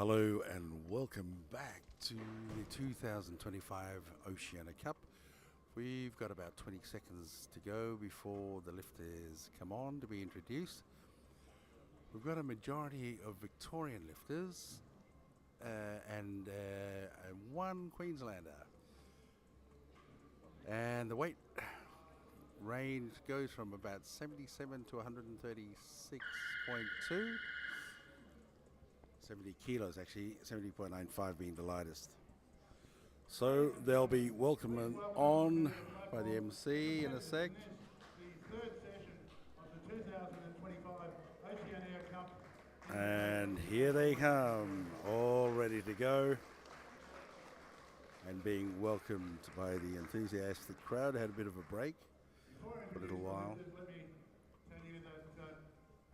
Hello and welcome back to the 2025 Oceania Cup. We've got about 20 seconds to go before the lifters come on to be introduced. We've got a majority of Victorian lifters and one Queenslander. And the weight range goes from about 77 to 136.2. 70 kilos actually, 70.95 being the lightest. So they'll be welcomed on by the MC in a sec. The third session of the 2025 Oceania Cup. And here they come, all ready to go. And being welcomed by the enthusiastic crowd. Had a bit of a break for a little while. Let me tell you that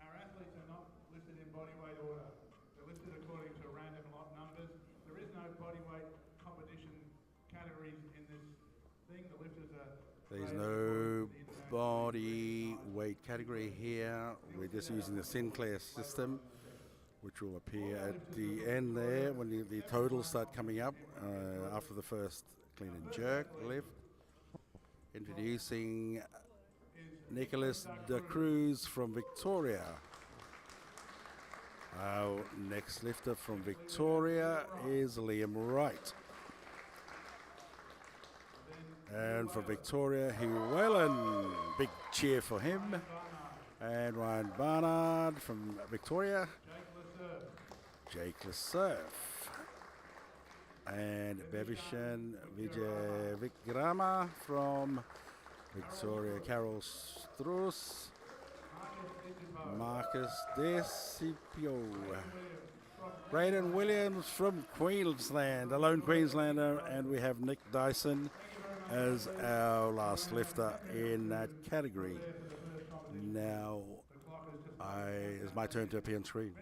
our athletes are not listed in body weight order. They're listed according to random lot numbers. There is no body weight competition categories in this thing. The lifters are... There's no body weight category here. We're just using the Sinclair system, which will appear at the end there when the totals start coming up after the first clean and jerk lift. Introducing Nicholas De Cruz from Victoria. Our next lifter from Victoria is Liam Wright. And from Victoria, Hugh Whalen. Big cheer for him. And Ryan Barnard from Victoria. Jake Lesurf. And Bevishan Vijay Vikrama from Victoria. Carol Struss. Marcus Desipio. Braden Williams from Queensland, a lone Queenslander, and we have Nick Dyson as our last lifter in that category. Now, it's my turn to appear on screen.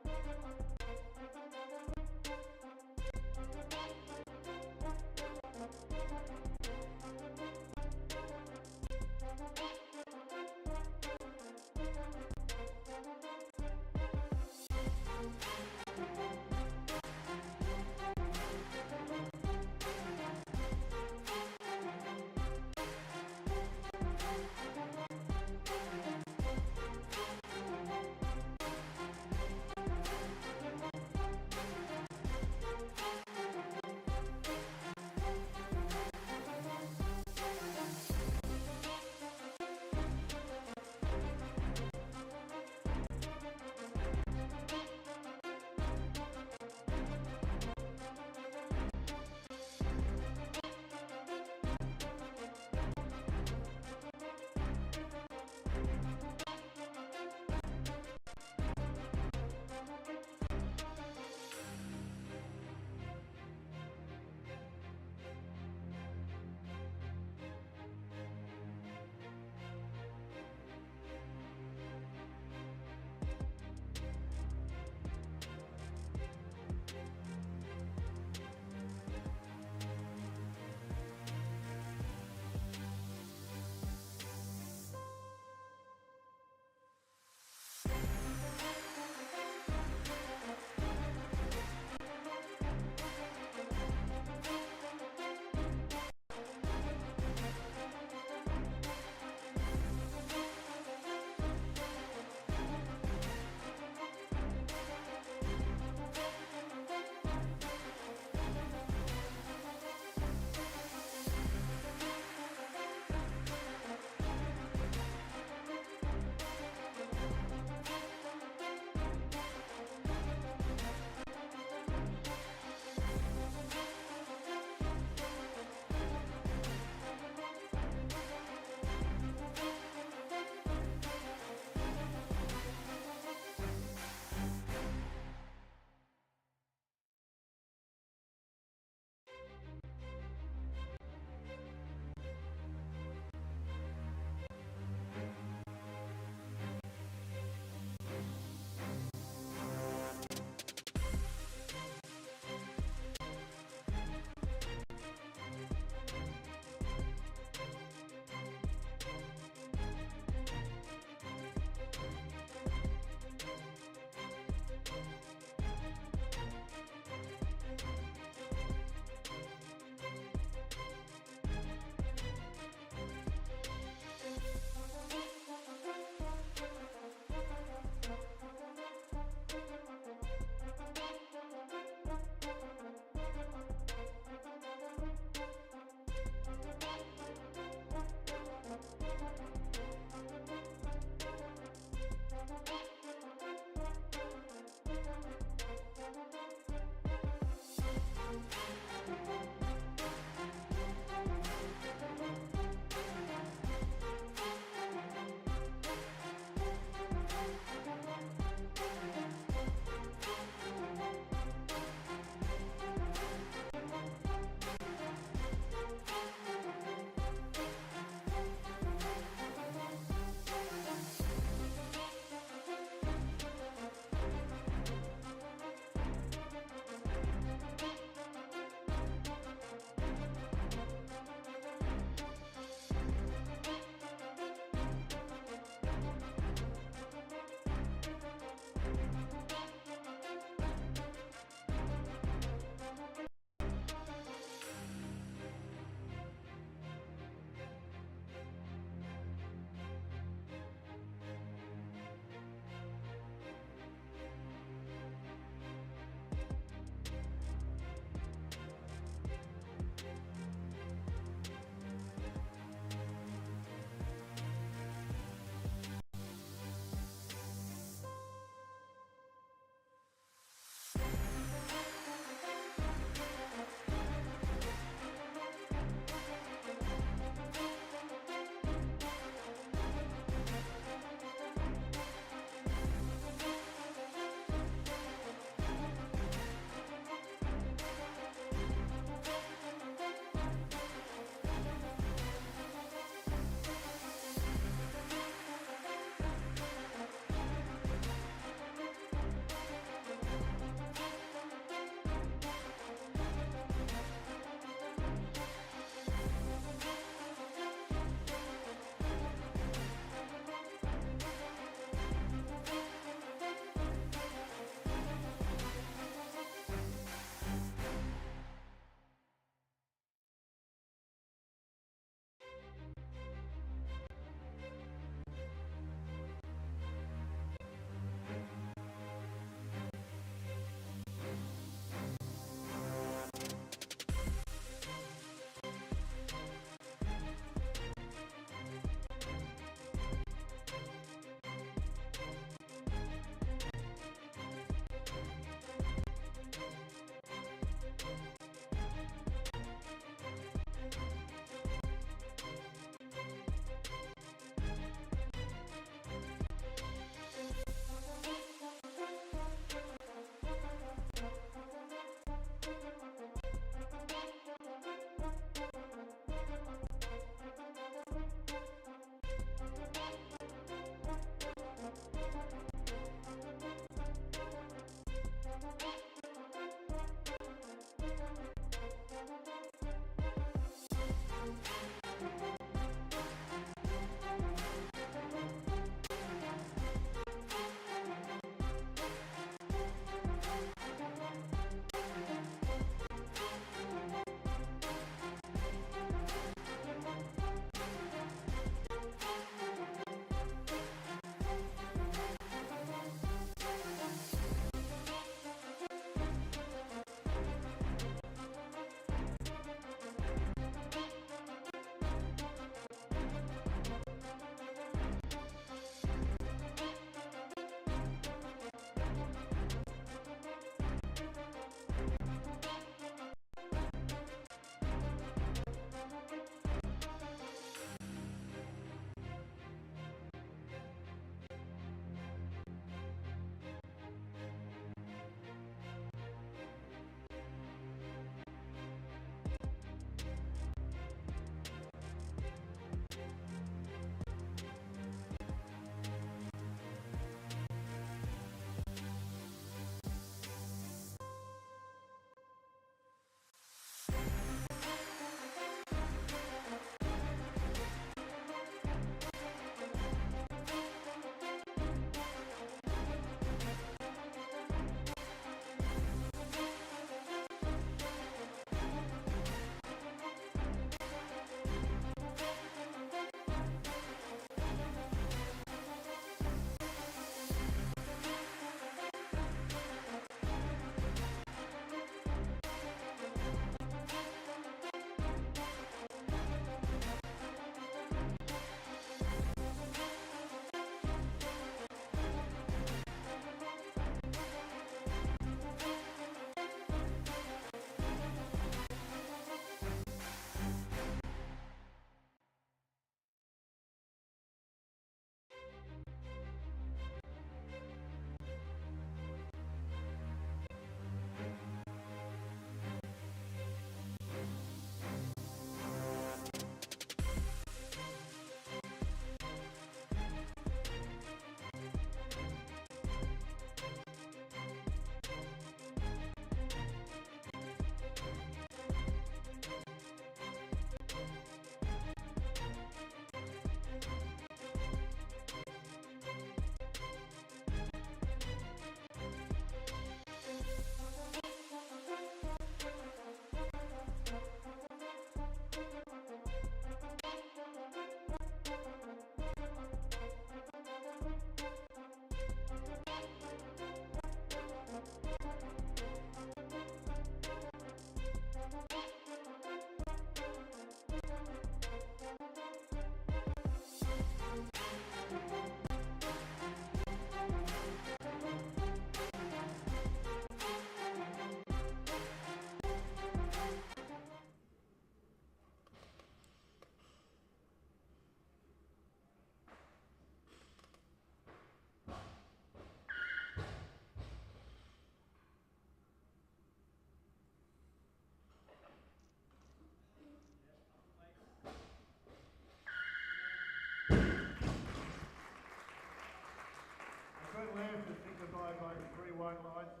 3 white lights,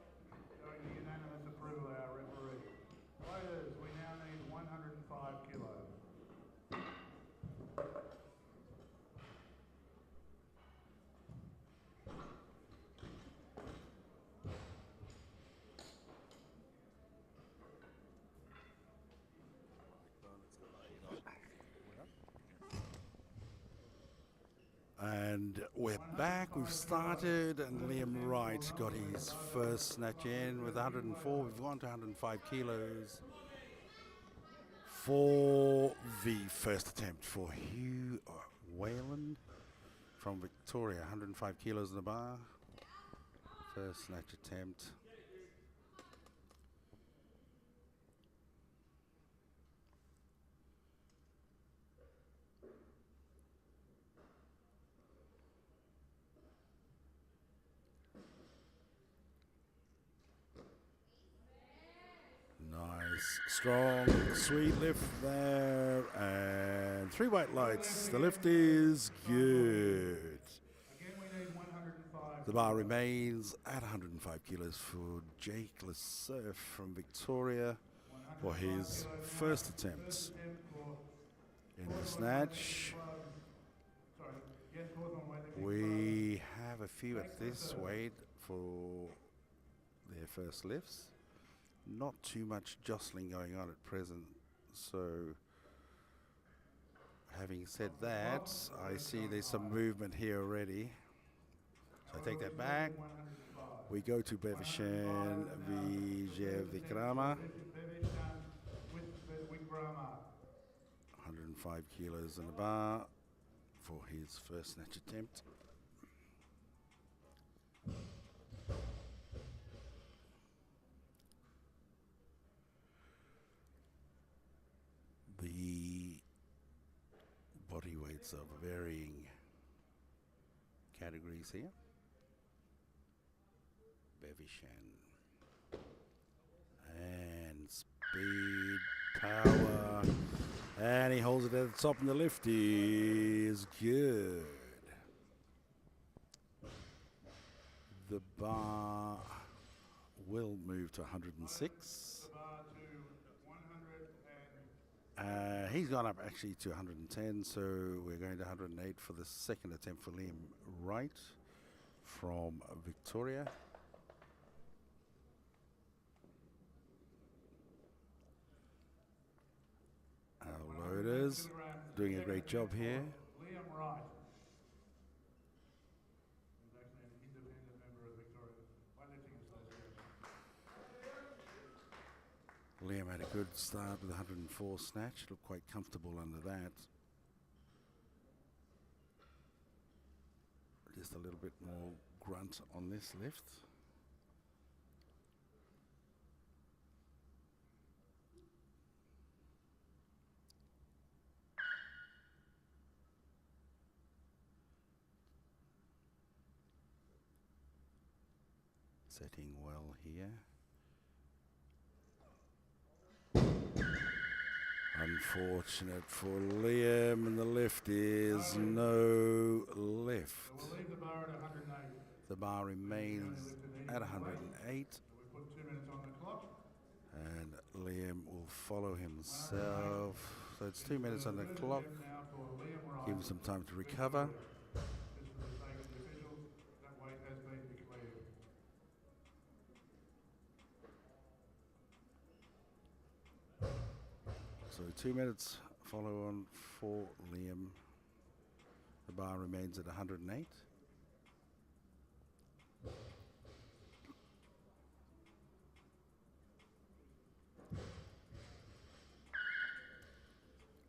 showing the unanimous approval of our referee. Weighters, we now need 105 kilos. And we're back, we've started, and Liam Wright got his first snatch in with 104. We've gone to 105 kilos for the first attempt for Hugh Whalen from Victoria. 105 kilos in the bar. First snatch attempt. Nice, strong, sweet lift there, and 3 white lights. The lift is good. Again, we need 105. The bar remains at 105 kilos for Jake Lasserf from Victoria for his first attempt in the snatch. We have a few at this weight for their first lifts. Not too much jostling going on at present, so having said that, I see there's some movement here already. So I take that back. We go to Bevishan Vijayavikrama. 105 kilos in the bar for his first snatch attempt. The body weights of varying categories here. Bevishan. And speed, power. And he holds it at the top, and the lift is good. The bar will move to 106. He's gone up actually to 110, so we're going to 108 for the second attempt for Liam Wright from Victoria. Our loaders doing a great job here. Liam Wright. He's actually an independent member of Victoria Weightlifting Association. Liam had a good start with 104 snatch, looked quite comfortable under that. Just a little bit more grunt on this lift. Setting well here. Unfortunate for Liam, and the lift is no lift. We'll leave the bar at 108. The bar remains at 108, So we put 2 minutes on the clock. and Liam will follow himself. So it's 2 minutes on the clock. Now for Liam Wright. Give him some time to recover. Just for the sake of the officials, that weight has been declared. So 2 minutes follow on for Liam. The bar remains at 108.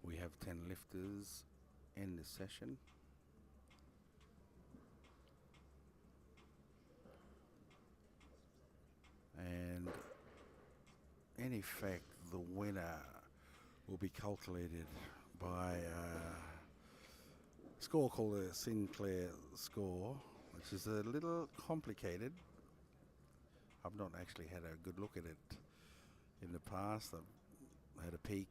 We have 10 lifters in this session. And in effect, the winner will be calculated by a score called the Sinclair score, which is a little complicated. I've not actually had a good look at it in the past. I've had a peek.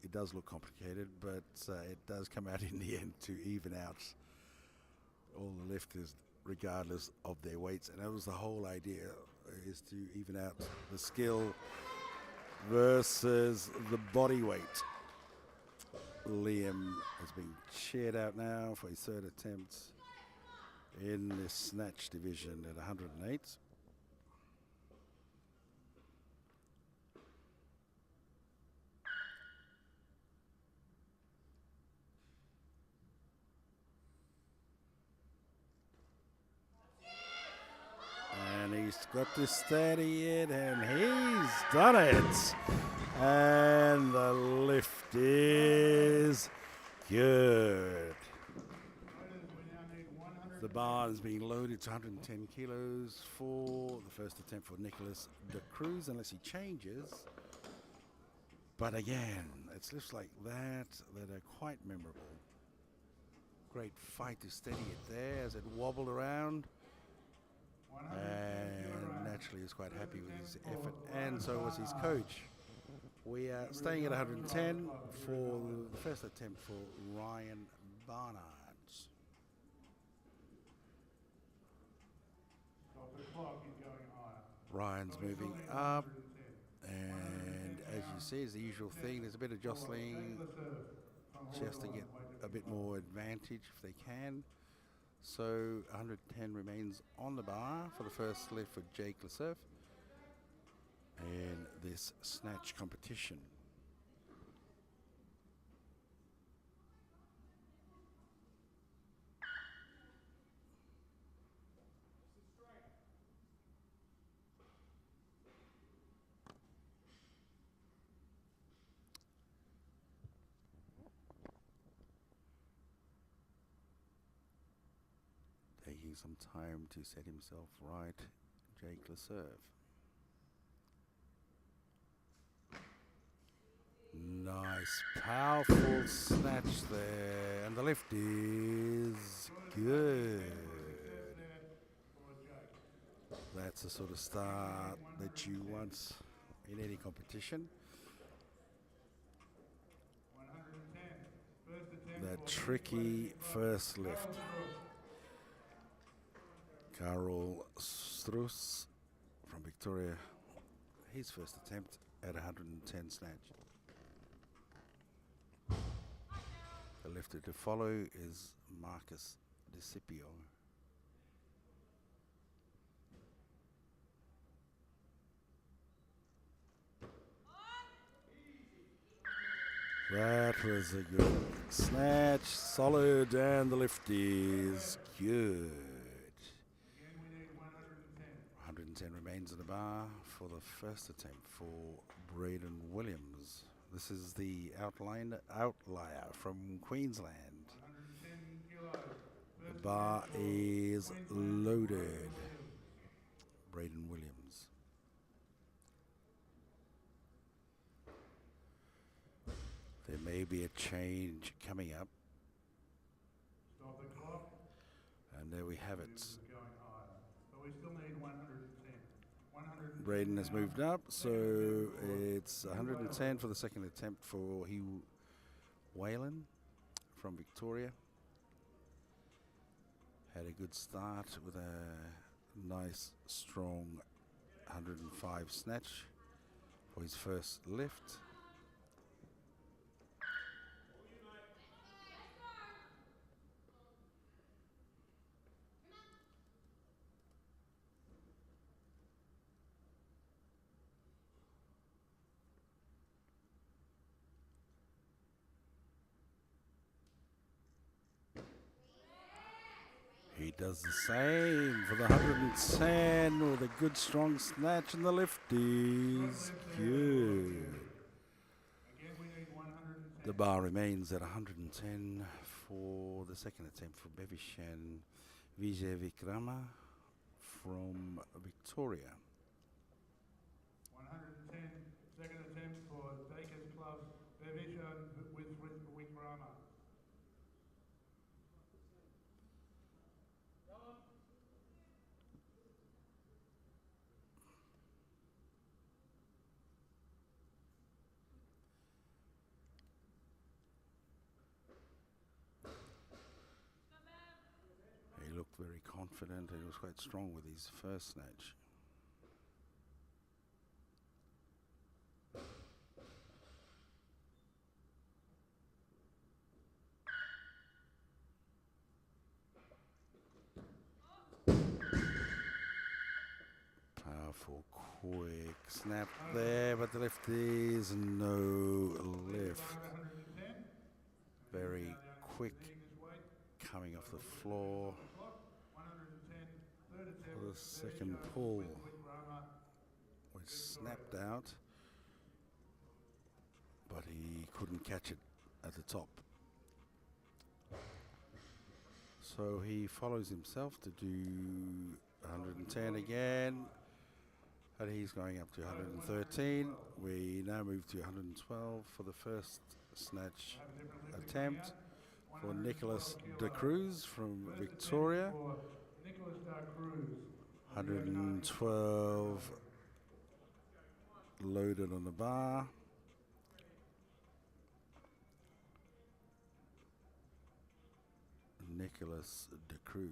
It does look complicated, but it does come out in the end to even out all the lifters regardless of their weights. And that was the whole idea, is to even out the skill versus the body weight. Liam has been cheered out now for his third attempt in this snatch division at 108. And he's got to steady it, and he's done it. And the lift is good. The bar is being loaded to 110 kilos for the first attempt for Nicholas de Cruz, unless he changes. But again, it's lifts like that are quite memorable. Great fight to steady it there as it wobbled around. And naturally is quite happy with his effort, and so was his coach. We are staying at 110 for the first attempt for Ryan Barnard. Ryan's moving up, and as you see, it's the usual thing. There's a bit of jostling just to get a bit more advantage if they can. So 110 remains on the bar for the first lift for Jake Lesurf in this snatch competition. Taking some time to set himself right, Jake Lesurf. Nice, powerful snatch there, and the lift is good. That's the sort of start that you want in any competition. That tricky first lift. Carl Struss from Victoria, his first attempt at 110 snatch. The lifter to follow is Marcus DeCipio. That was a good snatch, solid, and the lift is good. 110 remains in the bar for the first attempt for Braden Williams. This is the outlier from Queensland. The bar is loaded. Braden Williams. There may be a change coming up. And there we have it. Braden has moved up, so it's 110 for the second attempt for Hugh Whalen from Victoria. Had a good start with a nice, strong 105 snatch for his first lift. He does the same for the 110 with a good strong snatch, and the lift is good. The bar remains at 110 for the second attempt for Bevishan Vijay Vikrama from Victoria. 110, second attempt for Dakers Club Bevishan with Vikrama. He looked very confident confident. He was quite strong with his first snatch. Powerful, quick snap there, but the lift is no lift. Very quick, coming off the floor for the second pull, which snapped out, but he couldn't catch it at the top. So he follows himself to do 110 again, and he's going up to 113. We now move to 112 for the first snatch attempt for Nicholas De Cruz from Victoria. 112 loaded on the bar. Nicholas De Cruz.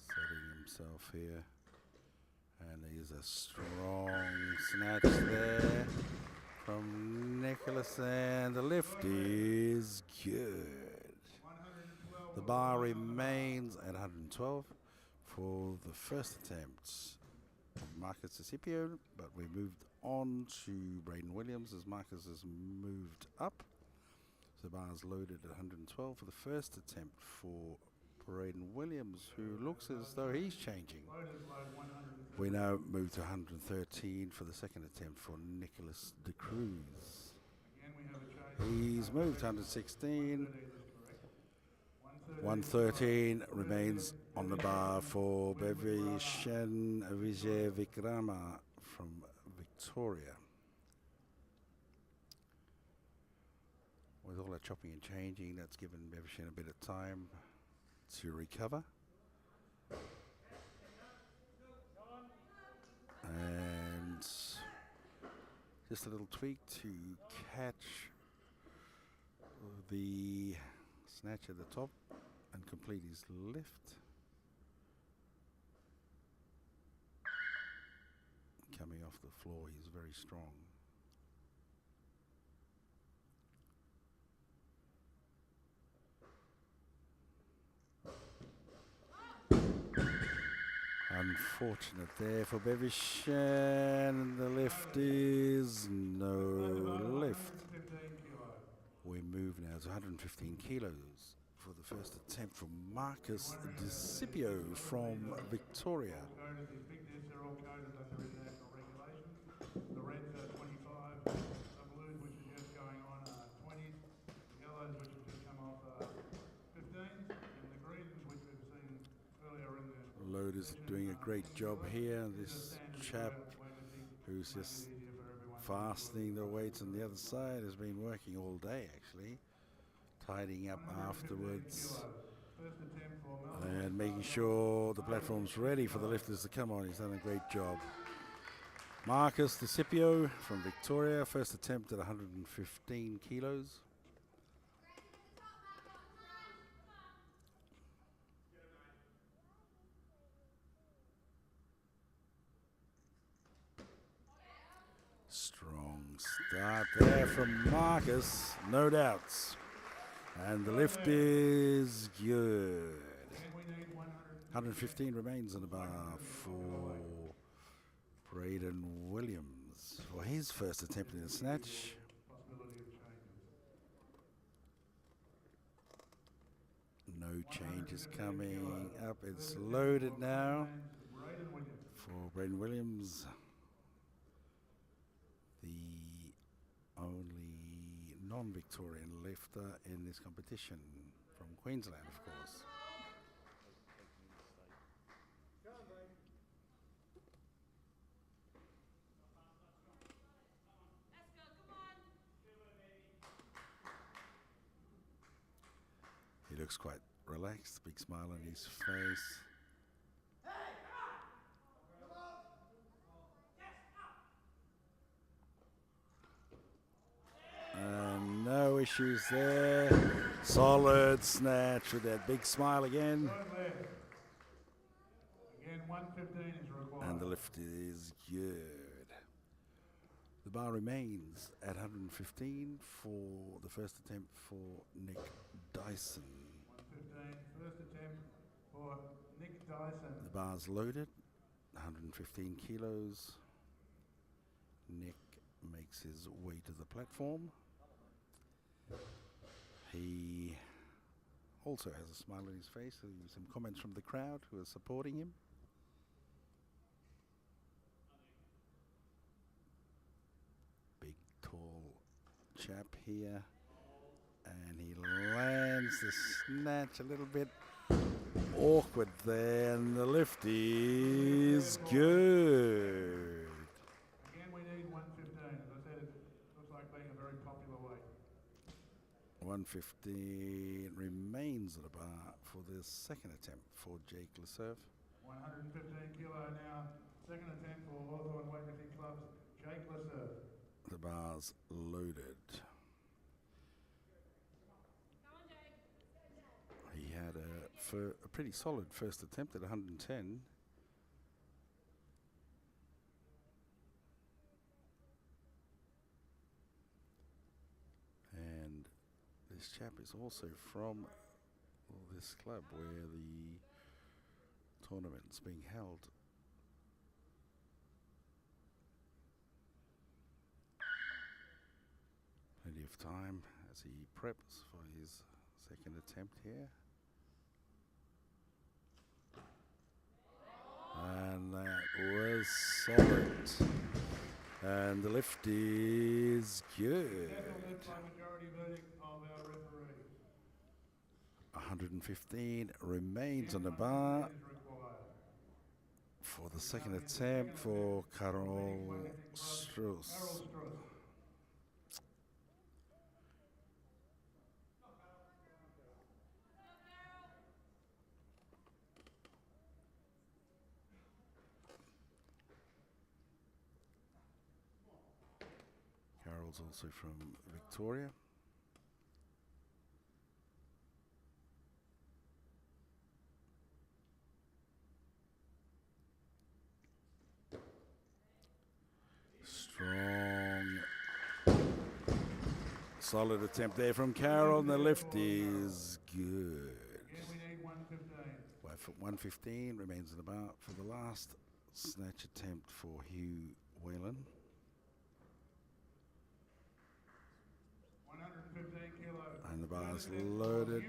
Setting himself here. And there's a strong snatch there from Nicholas, and the lift is good. The bar remains at 112 for the first attempt of Marcus Scipio, but we moved on to Braden Williams as Marcus has moved up. So the bar is loaded at 112 for the first attempt for Braden Williams, who looks as though he's changing. We now move to 113 for the second attempt for Nicholas De Cruz. He's moved to 116. 113 remains on the bar for Bevishen Vijay Vikrama from Victoria. With all that chopping and changing, that's given Bevishen a bit of time to recover. And just a little tweak to catch the snatch at the top and complete his lift. Coming off the floor, he's very strong. Unfortunate there for Bevishen. The lift is no lift. We move now to 115 kilos for the first attempt from Marcus De Scipio from Victoria. These big discs are all coded under international regulations. The reds are 25, the blues, which are just going on, are 20s, the yellows, which have just come off, are 15s, and the greens, which we've seen earlier in the Loader's doing a great job here. This chap who's just fastening the weights on the other side has been working all day actually, tidying up afterwards and making sure the platform's ready for the lifters to come on. He's done a great job. Marcus De Scipio from Victoria, first attempt at 115 kilos. Strong start there from Marcus, no doubts. And the lift is good. 115 remains on the bar for Braden Williams for his first attempt in the snatch. No changes coming up. It's loaded now for Braden Williams, the only non-Victorian lifter in this competition from Queensland, of course. He looks quite relaxed, big smile on his face. issues there. Solid snatch with that big smile again. Good lift. Again, 115 is required. And the lift is good. The bar remains at 115 for the first attempt for Nick Dyson. 115, first attempt for Nick Dyson. The bar's loaded, 115 kilos. Nick makes his way to the platform. He also has a smile on his face. Some comments from the crowd who are supporting him. Big, tall chap here. And he lands the snatch a little bit awkward there. And the lift is good. Again, we need 115. As I said, it looks like being a very popular weight. 115 remains at the bar for the second attempt for Jake Lesurf. 115 kilo now. Second attempt for Hawthorn Weightlifting Club's Jake Lesurf. The bar's loaded. He had a pretty solid first attempt at 110. And this chap is also from this club where the tournament's being held. Plenty of time as he preps for his second attempt here. And that was solid. And the lift is good. 115 remains on the bar for the second attempt for Carol Struss. Carol's also from Victoria. Strong, solid attempt there from Carol, and the lift is good. 115 remains in the bar for the last snatch attempt for Hugh Whalen. 115 kilos. And the bar's loaded.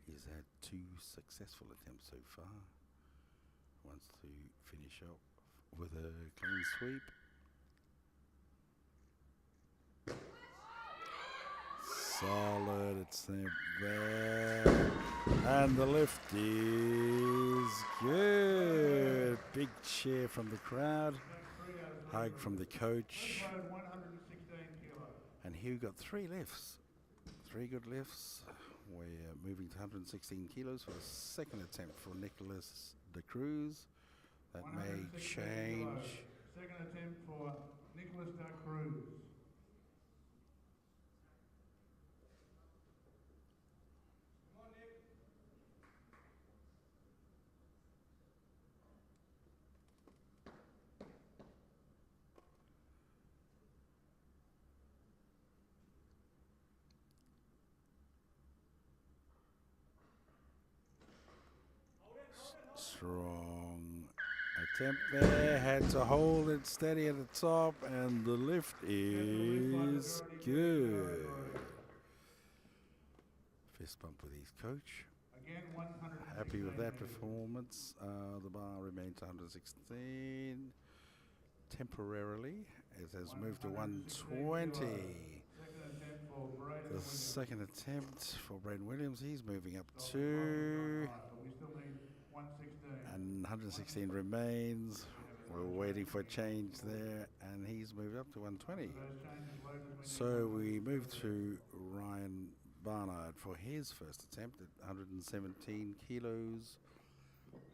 He's had 2 successful attempts so far. Wants to finish up with a clean sweep. Solid attempt there. And the lift is good. Big cheer from the crowd. Hug from the coach. And Hugh got 3 lifts. 3 good lifts. We're moving to 116 kilos for the second attempt for Nicholas De Cruz. That may change. Kilos. Second attempt for Nicholas De Cruz. Strong attempt there, had to hold it steady at the top, and the lift is good. Fist bump with his coach. Again, Happy with that performance. The bar remains 116 temporarily. It has moved to 120. The second attempt for Braden Williams, he's moving up 2. And 116 remains. We're waiting for a change there, and he's moved up to 120. Those changes, loaders, we need So one we more move to to Ryan Barnard for his first attempt at 117 kilos.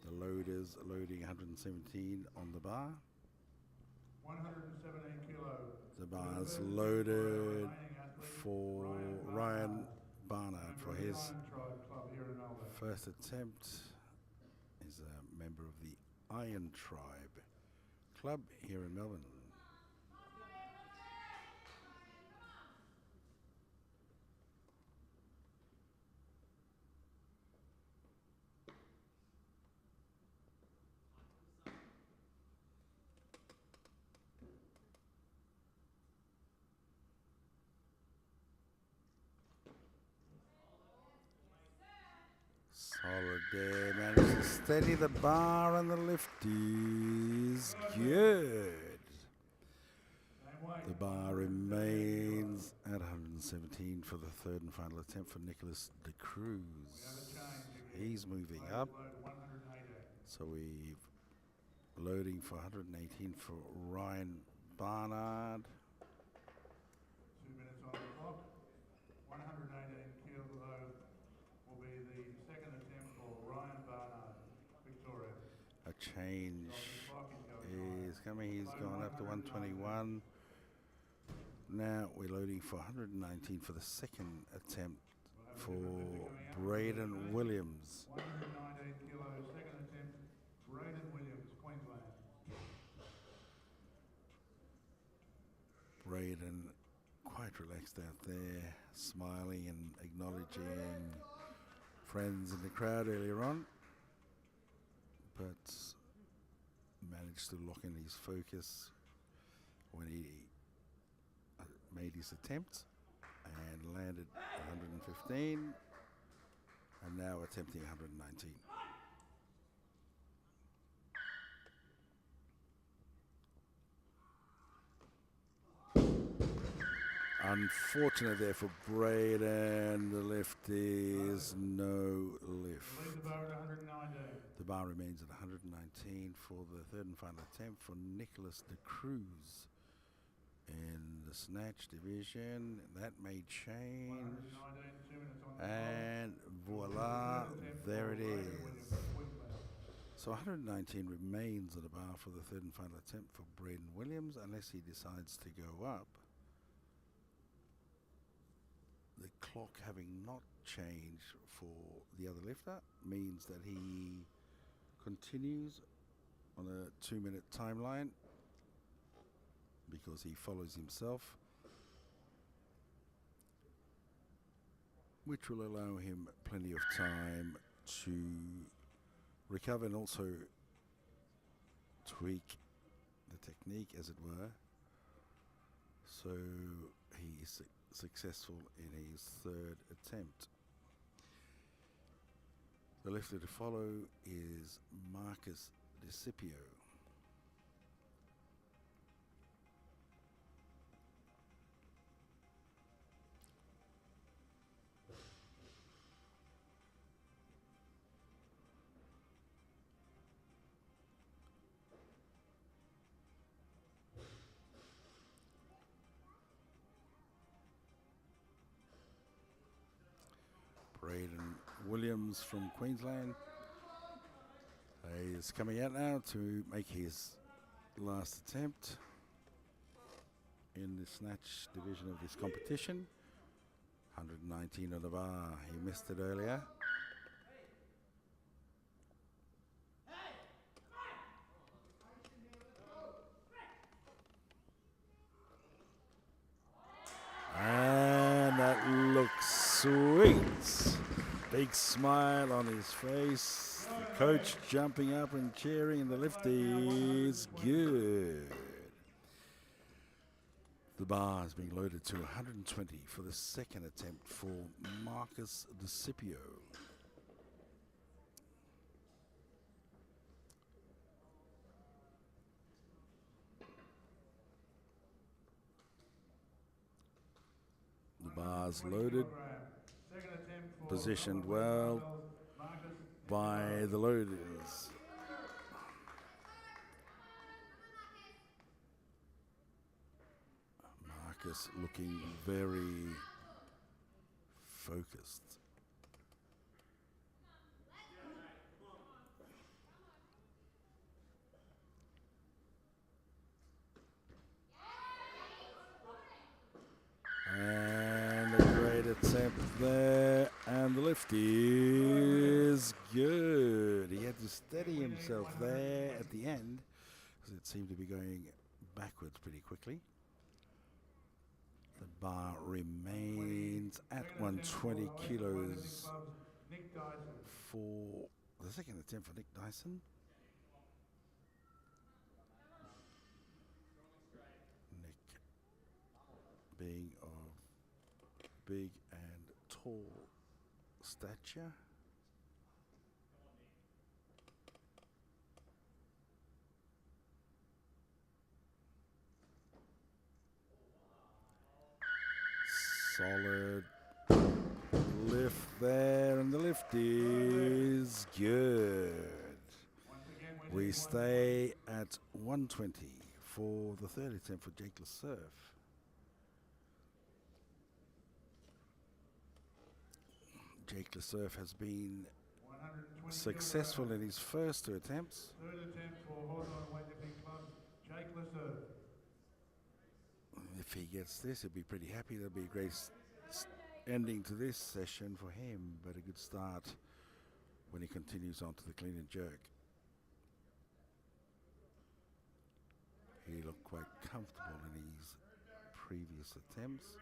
The loaders loading 117 on the bar. 117 kilo. The bar's loaded for Ryan Barnard for his Tribe Club here in Melbourne. first attempt. Is a member of the Iron Tribe Club here in Melbourne. Solid there, managed to steady the bar, and the lift is good. The bar remains at 117 for the third and final attempt for Nicholas De Cruz. He's moving up, so we've loading for 118 for Ryan Barnard. 2 minutes on the clock. 118 kilo will be the second attempt for Ryan Barnard, Victoria. A change is coming. He's gone up to 121. Now we're loading for 119 for the second attempt for Braden Williams. 119 kilo, second attempt, Braden Williams, Queensland. Braden quite relaxed out there, smiling and acknowledging friends in the crowd earlier on, but managed to lock in his focus when he made his attempt and landed 115, and now attempting 119. Unfortunate there for Braden. The lift is no lift. Lead the bar at 119. The bar remains at 119 for the third and final attempt for Nicholas De Cruz in the snatch division. That may change. 119, 2 minutes on the And voila, there it is. Queensland. So 119 remains at the bar for the third and final attempt for Braden Williams, unless he decides to go up. The clock having not changed for the other lifter means that he continues on a 2-minute timeline because he follows himself, which will allow him plenty of time to recover and also tweak the technique, as it were. So he is successful in his third attempt. The lifter to follow is Marcus DeCipio. Braden Williams from Queensland is coming out now to make his last attempt in the snatch division of this competition. 119 on the bar. He missed it earlier. And that looks sweet. Big smile on his face. The coach jumping up and cheering, and the lift is good. The bar is being loaded to 120 for the second attempt for Marcus DeCipio. The bar's loaded, positioned well by the loaders. focus, looking very focused. And a great attempt there, and the lift is good. He had to steady himself there at the end because it seemed to be going backwards pretty quickly. The bar remains at 120 kilos for the second attempt for Nick Dyson. Nick being of big and tall stature. Solid lift there, and the lift is good. We stay at 120 for the third attempt for Jake Lesurf. Jake Lesurf has been successful in his first two attempts. Third attempt for Hawthorn Weightlifting Club, Jake Lesurf. If he gets this, he'll be pretty happy. There'll be a great ending to this session for him, but a good start when he continues on to the clean and jerk. He looked quite comfortable in his previous attempts.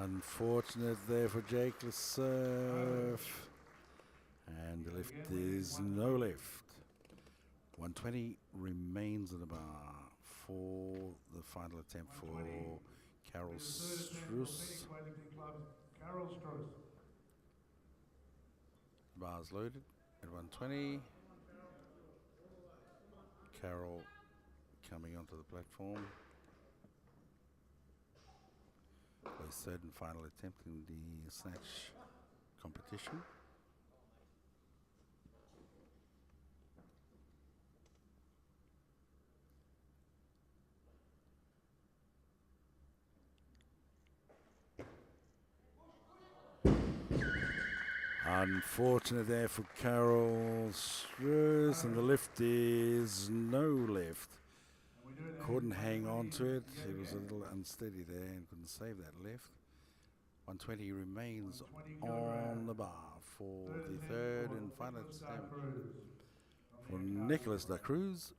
Unfortunate there for Jake Lesurf. And the lift is no lift. 120 remains in the bar for the final attempt for Carol Struss. Bar's loaded at 120. Carol coming onto the platform. His third and final attempt in the snatch competition. Unfortunate there for Carol Struss, and the lift is no lift. Couldn't hang on to it. He was a little unsteady there and couldn't save that lift. 120 remains on the bar for the third and final attempt for Nicholas Da Cruz.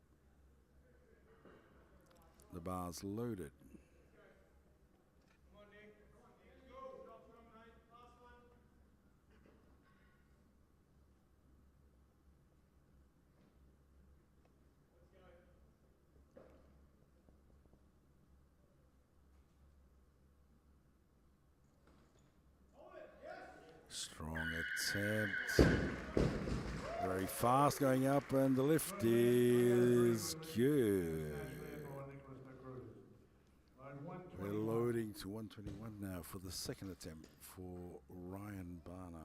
The bar's loaded. Strong attempt. Very fast going up, and the lift is good. We're loading to 121 now for the second attempt for Ryan Barnard.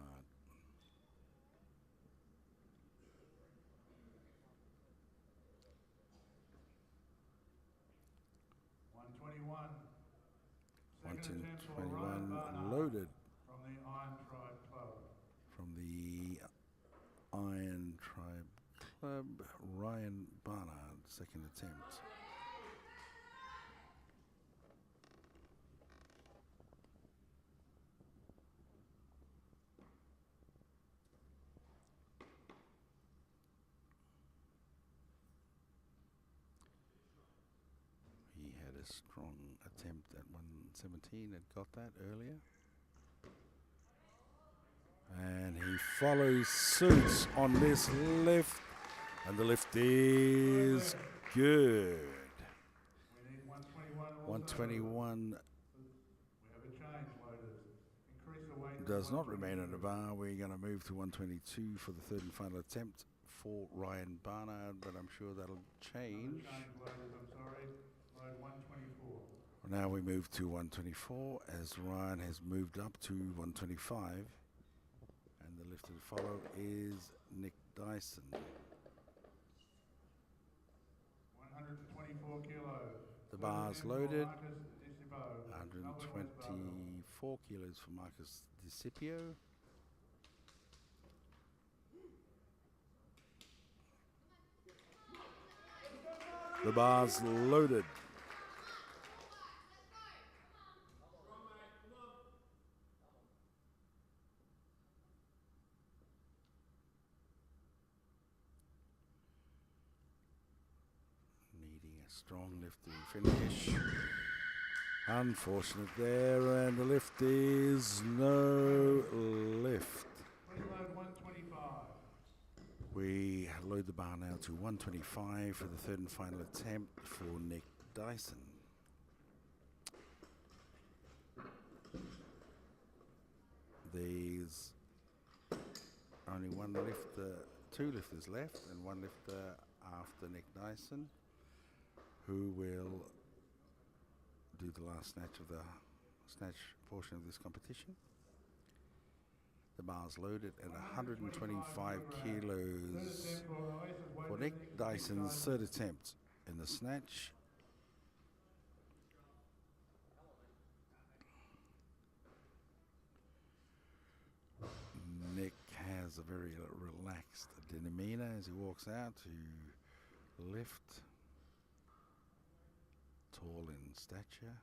Second attempt for 121 Ryan Barnard loaded from the Iron Tribe Club. from the Iron Tribe Club. Ryan Barnard, second attempt. He had a strong attempt at 117 and got that earlier. And he follows suit on this lift, and the lift is good. We need 121 also. 121 We have a does not remain on the bar. We're going to move to 122 for the third and final attempt for Ryan Barnard, but I'm sure that'll change. Loaders, I'm sorry. Load 124. Now we move to 124 as Ryan has moved up to 125. And the lifter to follow is Nick Dyson. 124 kilos. The bar's loaded. Marcus Discipo, 124 kilos for Marcus Discipio. The bar's loaded. Needing a strong lifting finish. Unfortunate there, and the lift is no lift. Please load 125. We load the bar now to 125 for the third and final attempt for Nick Dyson. There's only one lifter, two lifters left, and one lifter after Nick Dyson, who will do the last snatch of the snatch portion of this competition. The bar's loaded at 125 kilos for Nick Dyson's third attempt in the snatch. Nick has a very relaxed demeanor as he walks out to lift. Tall in stature.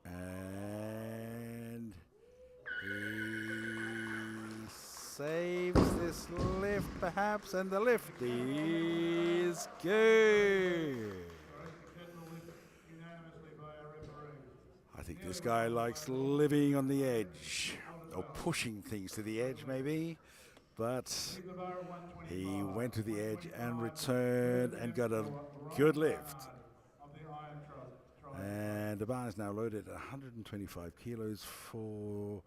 And he saves this lift perhaps, and the lift is good. I think this guy likes living on the edge, or pushing things to the edge maybe, but he went to the edge and returned and got a good lift. And the bar is now loaded at 125 kilos for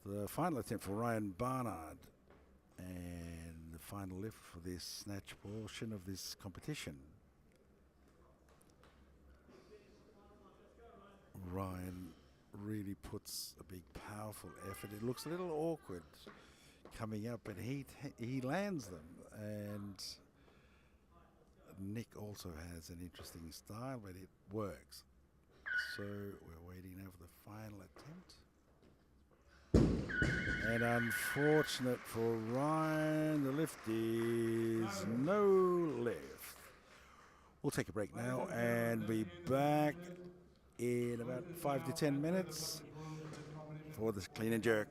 the final attempt for Ryan Barnard, and the final lift for this snatch portion of this competition. Ryan really puts a big, powerful effort. It looks a little awkward coming up, but he lands them. And Nick also has an interesting style, but it works. So we're waiting now for the final attempt. And unfortunate for Ryan, the lift is no lift. We'll take a break now and be back in about 5 to 10 minutes for the clean and jerk.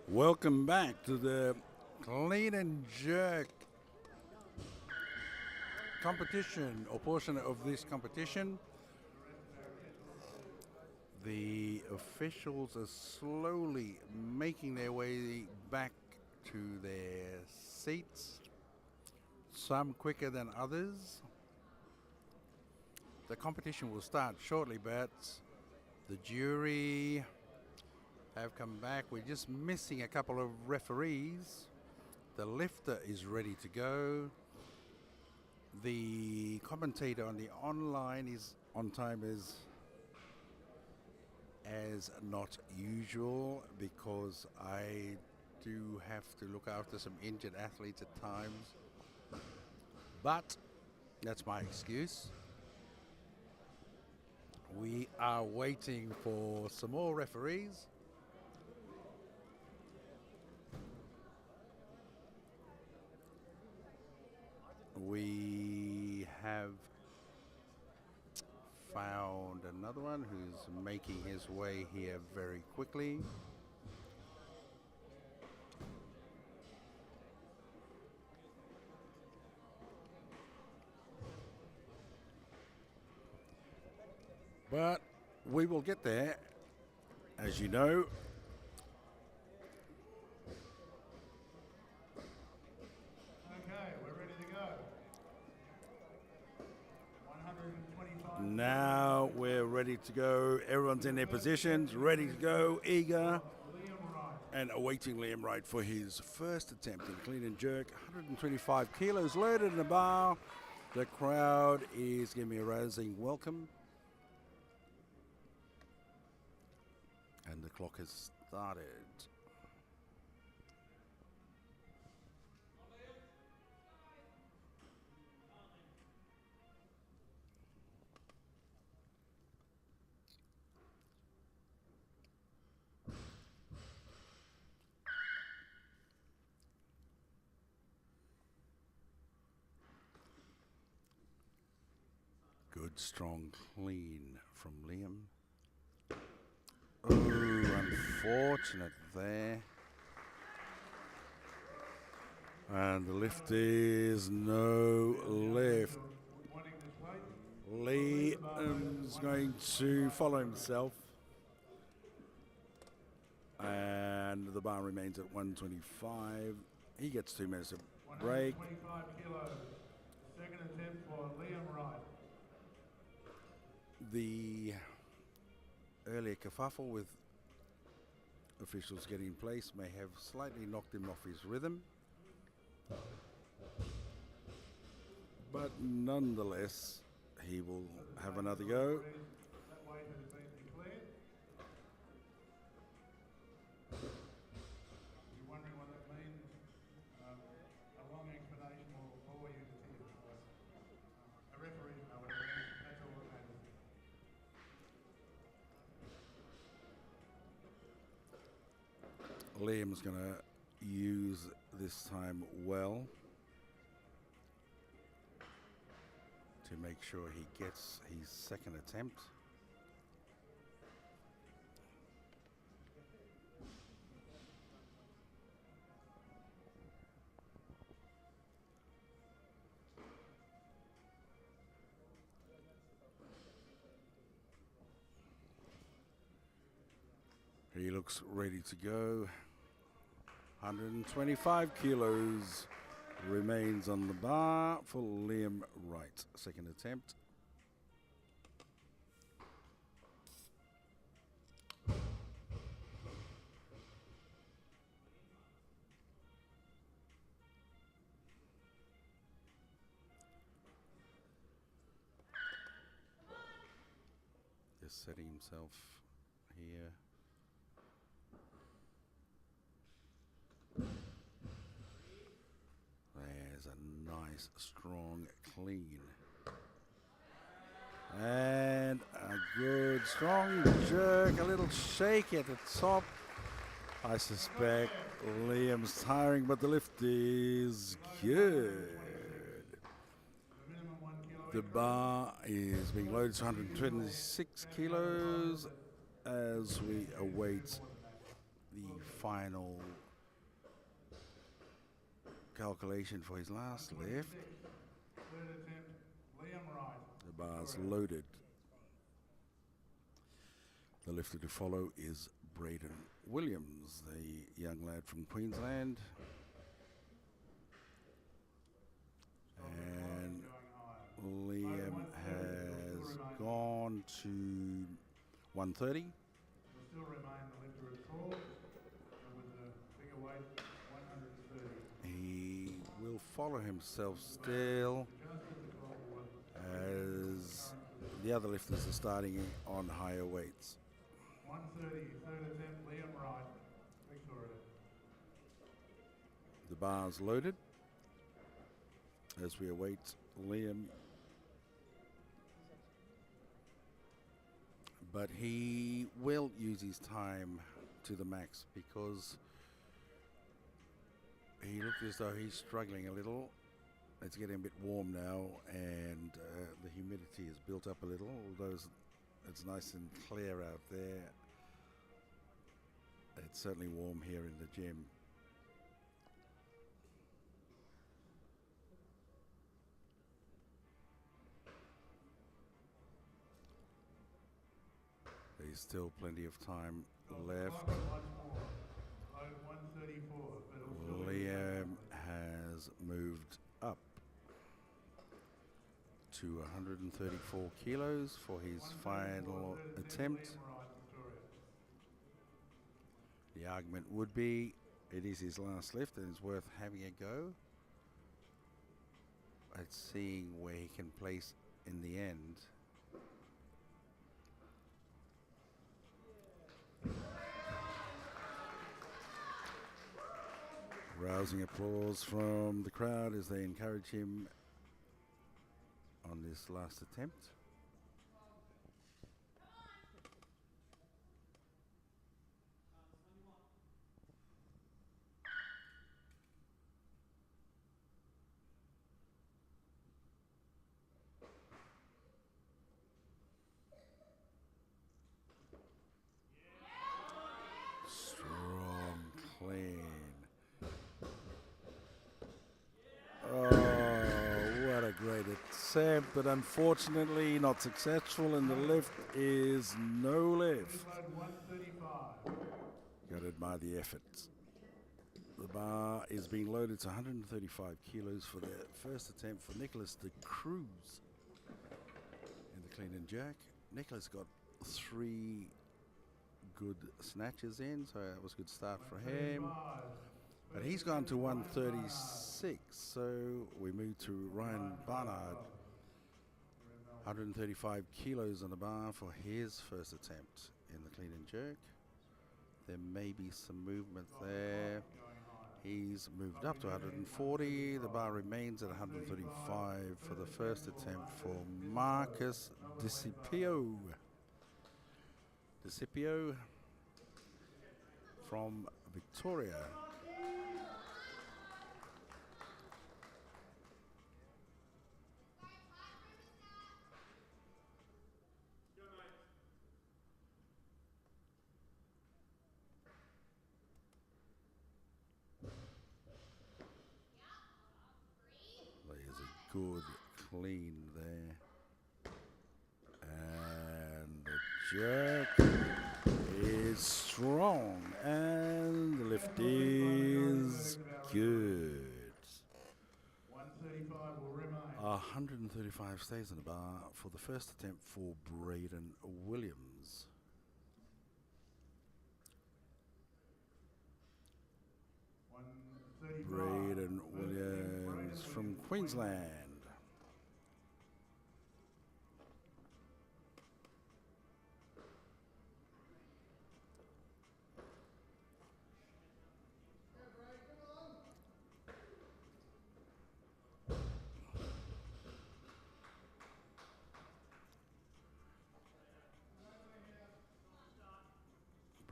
Welcome back to the clean and jerk competition, or portion of this competition. The officials are slowly making their way back to their seats, some quicker than others. The competition will start shortly, but the jury have come back. We're just missing a couple of referees. The lifter is ready to go. The commentator on the online is on time as not usual, because I do have to look after some injured athletes at times. But that's my excuse. We are waiting for some more referees. We have found another one who's making his way here very quickly. But we will get there, as you know. Okay, we're ready to go. 125. Now we're ready to go. Everyone's in their positions, ready to go, eager, Liam Wright. and awaiting Liam Wright for his first attempt in clean and jerk. 125 kilos loaded in a bar. The crowd is giving me a rousing welcome. And the clock has started. Good, strong, clean from Liam. Oh, unfortunate there. And the lift is no lift. Wanting this weight. Liam's going to follow himself. And the bar remains at 125. He gets 2 minutes of break. 125 kilos. Second attempt for Liam Wright. The earlier kerfuffle with officials getting in place may have slightly knocked him off his rhythm. But nonetheless, he will have another go. That weight has been declared. You're wondering what that means? A long explanation will bore you to tears. A referee know what it means. That's all that matters. Liam's going to use this time well to make sure he gets his second attempt. He looks ready to go. 125 kilos remains on the bar for Liam Wright. Second attempt. Just setting himself here. There's a nice, strong, clean. And a good, strong jerk, a little shake at the top. I suspect Liam's tiring, but the lift is good. The bar is being loaded to 126 kilos as we await the final calculation for his last lift. 26. Third attempt, Liam Wright. The bar's Victoria. loaded. The lifter to follow is Braden Williams, the young lad from Queensland. And Liam has gone to 130. Will still remain the lifter at call, and with the bigger weight, 130. He will follow himself still Just as the call was as the other lifters are starting on higher weights. 130, third attempt, Liam Wright, Victoria. The bar's loaded as we await Liam. But he will use his time to the max because he looked as though he's struggling a little. It's getting a bit warm now, and the humidity has built up a little, although it's nice and clear out there. It's certainly warm here in the gym. There's still plenty of time left. Load 134, but it'll still be Liam has moved up to 134 kilos for his final attempt. Liam Wright, Victoria. The argument would be it is his last lift and it's worth having a go at seeing where he can place in the end. Rousing applause from the crowd as they encourage him on this last attempt. Strong, clean. Oh, what a great attempt, but unfortunately not successful, and the lift is no lift. Load 135. Got to admire the effort. The bar is being loaded to 135 kilos for the first attempt for Nicholas de Cruz in the clean and jerk. Nicholas got 3 good snatches in, so that was a good start for him. But he's gone to 136, so we move to Ryan Barnard. 135 kilos on the bar for his first attempt in the clean and jerk. There may be some movement there. He's moved up to 140. The bar remains at 135 for the first attempt for Marcus DeCipio. DeCipio from Victoria. There's a good clean there. And the jerk is strong, and the lift is good. 135 will remain. 135 stays in the bar for the first attempt for Braden Williams. Braden Williams from Queensland.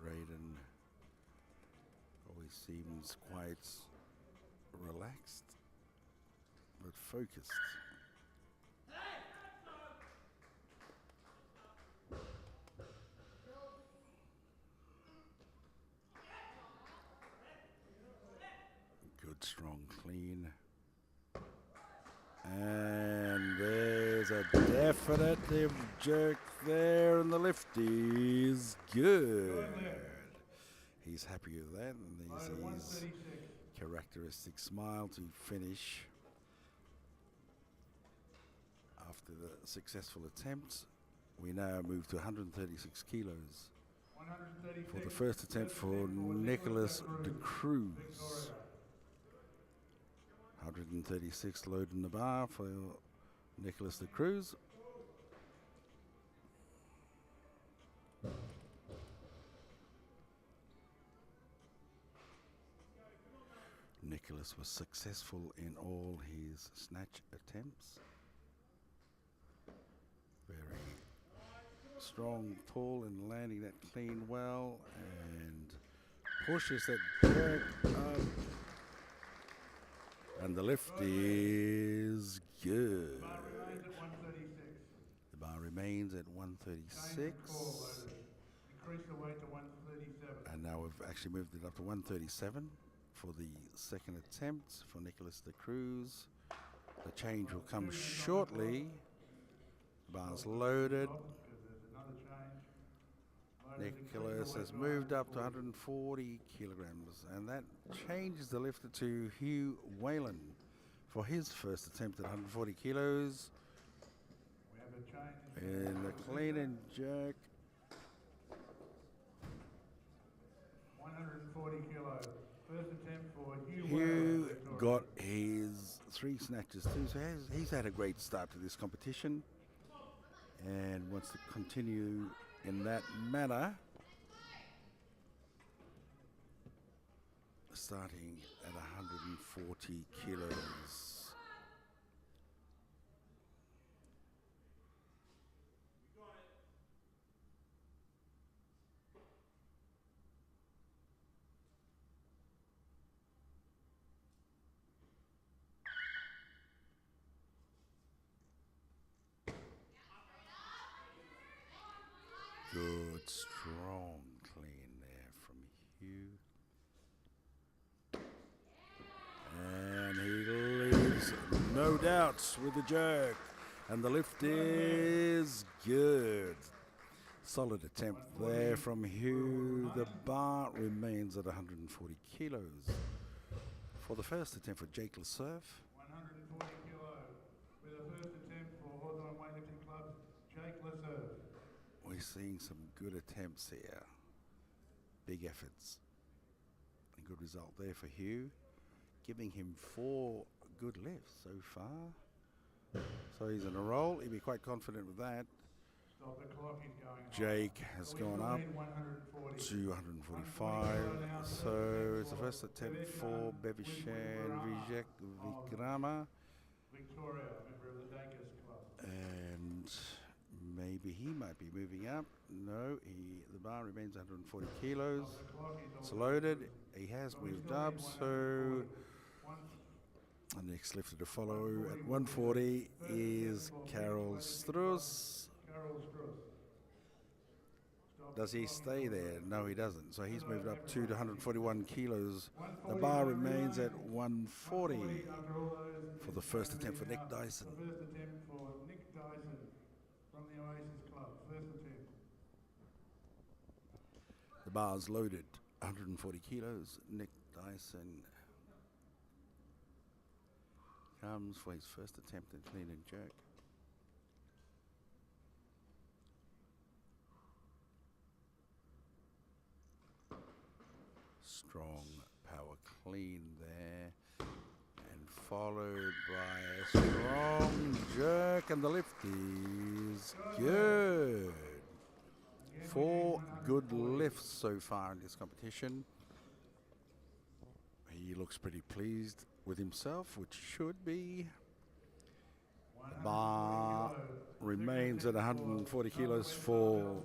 Braden always seems quite relaxed but focused. Good Good, strong, clean. And there's a definitive jerk there, and the lift is good. He's happy with that, and there's his characteristic smile to finish after the successful attempt. We now move to 136 kilos for the first attempt for Nicholas de Cruz. 136 loading the bar for Nicholas de Cruz. Nicholas was successful in all his snatch attempts. Very strong pull and landing that clean well, and pushes that jerk up. And the lift is good. The bar remains at 136. Increase the weight to 137. And now we've actually moved it up to 137 for the second attempt for Nicholas de Cruz. The change will come shortly. Bar's loaded. Nicholas has moved up to 140 kilograms, and that changes the lifter to Hugh Whalen for his first attempt at 140 kilos. And the clean and jerk. 140 kilos. First attempt for Hugh Hugh Whalen. got his 3 snatches too, so he's had a great start to this competition and wants to continue in that manner, starting at 140 kilos. Good, strong clean there from Hugh. And he leaves no doubts with the jerk. And the lift is good. Solid attempt there from Hugh. The bar remains at 140 kilos. For the first attempt for Jake Lesurf. 140 kilos. With the first attempt for Hawthorn Weightlifting Club, Jake Lesurf. We're seeing some good attempts here. Big efforts. A good result there for Hugh, giving him 4 good lifts so far. So he's in a roll. He'll be quite confident with that. Stop the clock, he's going Jake has gone up to 145. So it's the first attempt for Bevishan Vijek Vikrama. Victoria, member of the Dakers Club. And maybe he might be moving up. No, the bar remains 140 kilos. It's loaded. He has moved up, so the next lifter to follow at 140 is Carol Struss. Does he stay there? No, he doesn't. So he's moved up to 141 kilos. The bar remains at 140 for the first attempt for Nick Dyson. The first attempt for Nick Dyson from the Oasis Club. First attempt. The bar's loaded, 140 kilos. Nick Dyson comes for his first attempt at clean and jerk. Strong power clean there, and followed by a strong jerk, and the lift is good. 4 good lifts so far in this competition. He looks pretty pleased with himself, which should be. The bar remains at 140 kilos for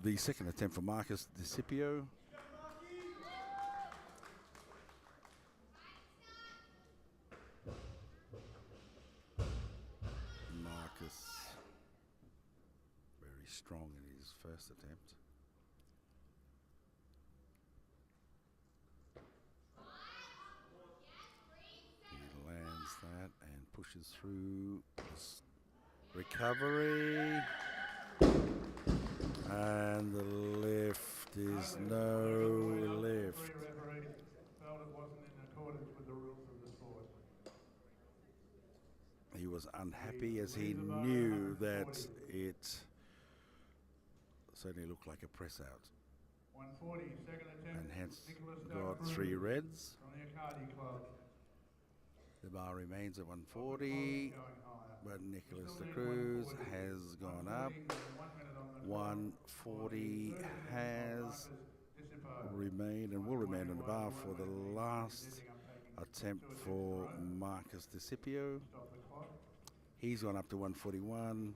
the second attempt for Marcus DeCipio. Marcus, very strong in his first attempt. pushes through. Recovery. And the lift is no lift. Three referees felt it wasn't in accordance with the rules of the sport. He was unhappy as he knew that it certainly looked like a press out. 140, second attempt. And hence Nicholas got Cruz 3 reds. from the Oceania Club. The bar remains at 140, but Nicholas Cruz has gone up. 140 has remained and will remain on the bar for the last attempt for Marcus DeCipio. He's gone up to 141,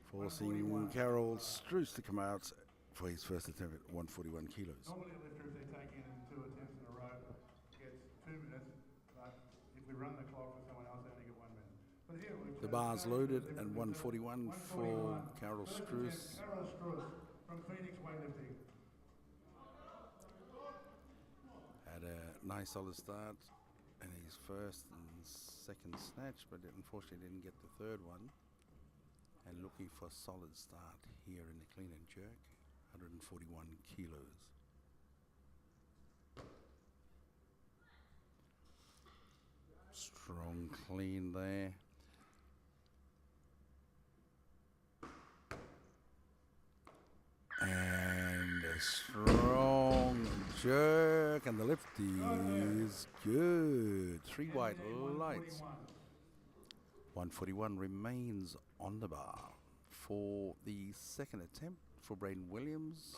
forcing Carol Struce to come out for his first attempt at 141 kilos. Normally a lifter, if they take in 2 attempts in a row, gets 2 minutes, but if we run the clock for someone else, they only get 1 minute. But here the bar's loaded at 141 for Carol Struce. Carol Struce from Phoenix Weightlifting. Had a nice solid start in his first and second snatch, but unfortunately didn't get the third one. And looking for a solid start here in the clean and jerk, 141 kilos. Strong clean there. And a strong jerk, and the lift is good. 3 white lights. 141 remains on the bar for the second attempt for Braden Williams.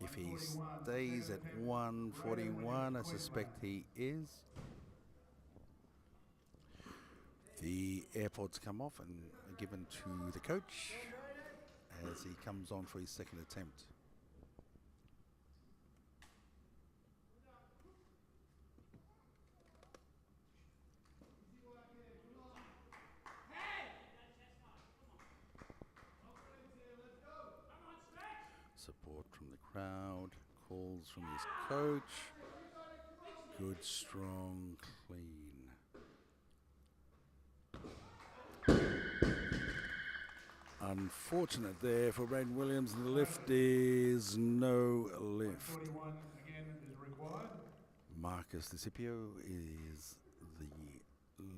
If he stays at 141, I suspect he is. The airpods come off and are given to the coach as he comes on for his second attempt. Support from the crowd, calls from his coach. Good, strong, clean. Unfortunate there for Braden Williams. The lift is no lift. 41 again is required. Marcus DeCipio is the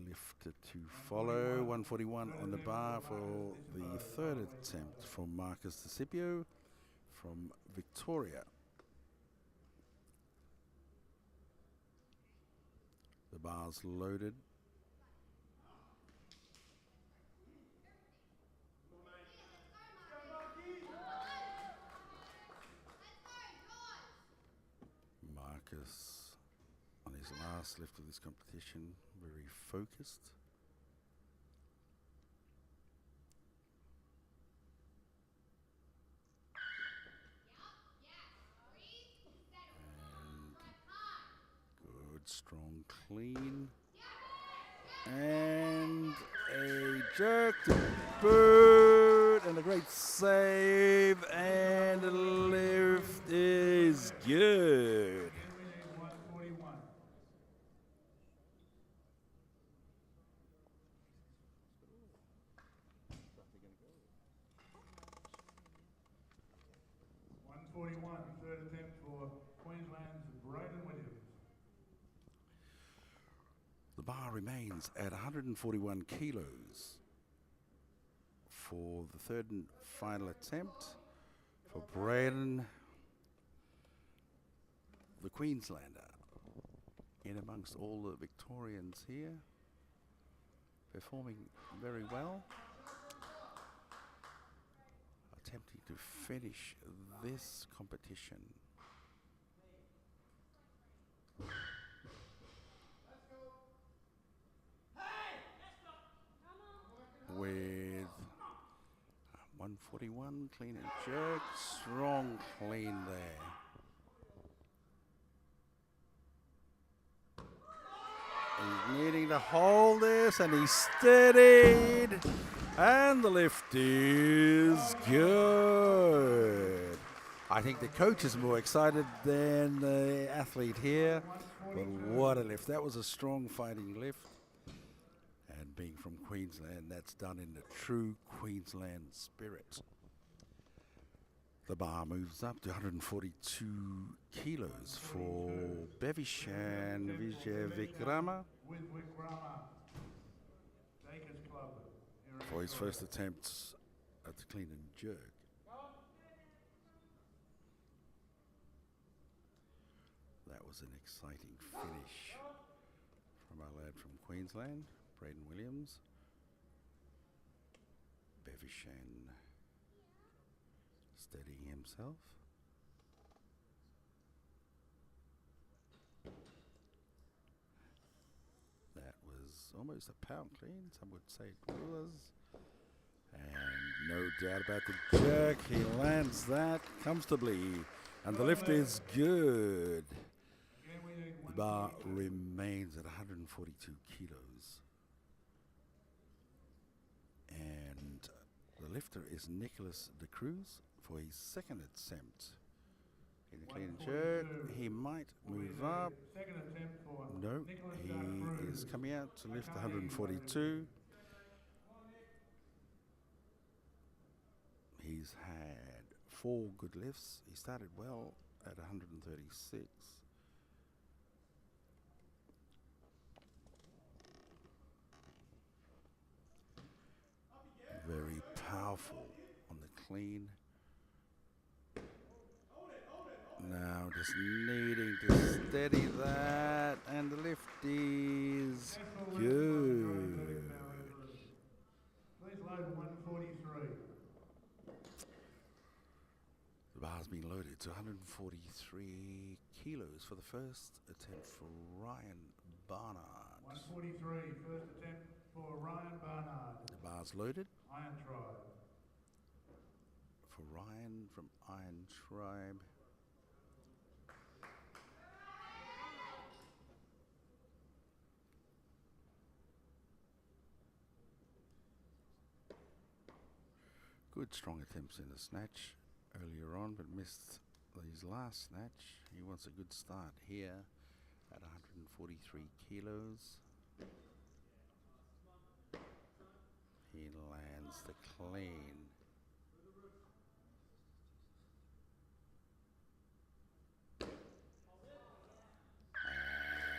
lifter to follow. 141 on the bar for the third attempt from Marcus DeCipio from Victoria. The bar's loaded. Marcus on his last lift of this competition, very focused. And good, strong, clean. And a jerk to boot, and a great save, and the lift is good. 141. Third attempt for Queensland's Braden Williams. The bar remains at 141 kilos for the third and final attempt for Braden, the Queenslander, in amongst all the Victorians here, performing very well, attempting to finish this competition with 141 clean and jerk, strong clean there. He's needing to hold this, and he's steadied, and the lift is good. I think the coach is more excited than the athlete here, but what a lift. That was a strong fighting lift. being from Queensland, that's done in the true Queensland spirit. The bar moves up to 142 kilos for Bevishan Vijay Vikrama With Wickrama, Dakers Club. here in for his Victoria. first attempt at the clean and jerk. That was an exciting finish from our lad from Queensland, Braden Williams. Bevishan steadying himself. That was almost a pound clean, some would say it was. And no doubt about the jerk, he lands that comfortably. And the lift is good. Again, we need The bar 142. remains at 142 kilos. And the lifter is Nicholas De Cruz for his second attempt. In the clean and jerk, 142 he might will be move the up. Second attempt for No, Nicholas he Cruz. is coming out to lift I can't hear you, 142. He's had 4 good lifts. He started well at 136. Very powerful on the clean. Now just needing to steady that, and the lift is good. Please load 143. The bar's been loaded to 143 kilos for the first attempt for Ryan Barnard. 143, first attempt for Ryan Barnard. The bar's loaded Iron Tribe. for Ryan from Iron Tribe. Good strong attempts in the snatch earlier on, but missed his last snatch. He wants a good start here at 143 kilos. He lands the clean.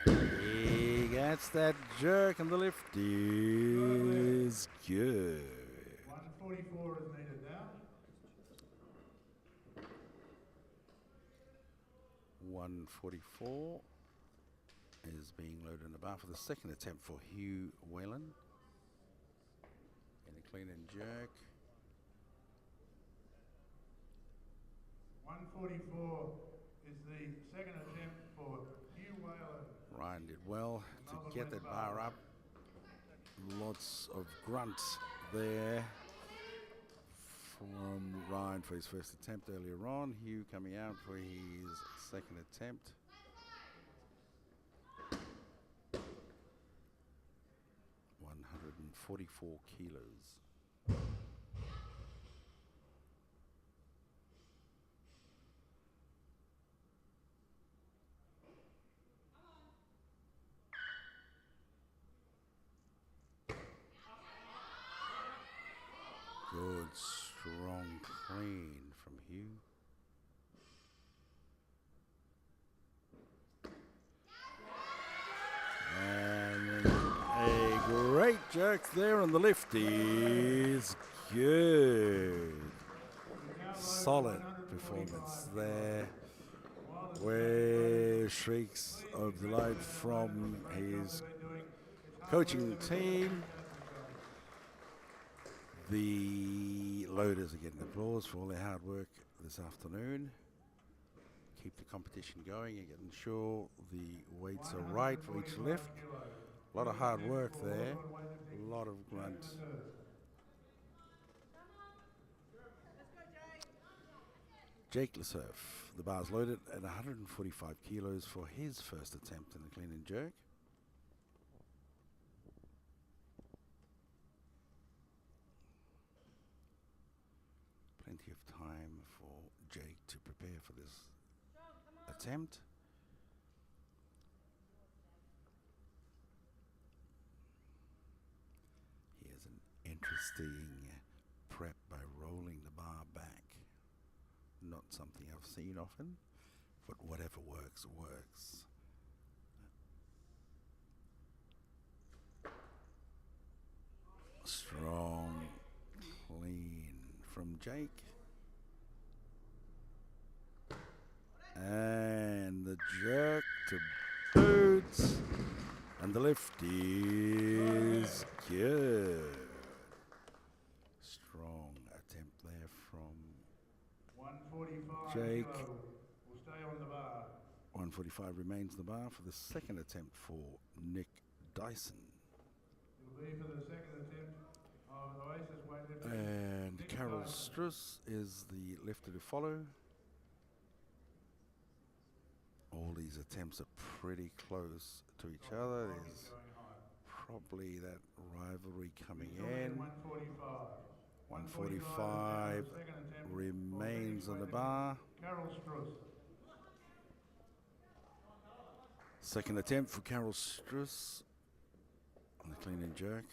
And he gets that jerk, and the lift is good. 144 is needed now. 144 is being loaded in the bar for the second attempt for Hugh Whalen in a clean and jerk. 144 is the second attempt for Hugh Whalen. Ryan did well to get that bar up. Lots of grunts there from Ryan for his first attempt earlier on. Hugh coming out for his second attempt. .144 kilos. Good, strong clean from Hugh. And a great jerk there, and the lift is good. Solid performance there, where shrieks of delight from his coaching team. The loaders are getting applause for all their hard work this afternoon. Keep the competition going and getting sure the weights are right for each lift. A lot of hard work there, a lot of grunt. Jake Lesurf, the bar's loaded at 145 kilos for his first attempt in the clean and jerk. Plenty of time for Jake to prepare for this attempt. interesting prep by rolling the bar back. Not something I've seen often, but whatever works, works. Strong, clean from Jake. And the jerk to boots. And the lift is good. Strong attempt there from 145 Jake. kilo will stay on the bar. 145 remains the bar for the second attempt for Nick Dyson. It'll be for the second attempt of Oasis weightlifter. And Nick Carol Dyson. Struss is the lifter to follow. All these attempts are pretty close to each other. There's probably that rivalry coming in. 145 remains on the bar. Carol Struss. Second attempt for Carol Struss on the clean and jerk.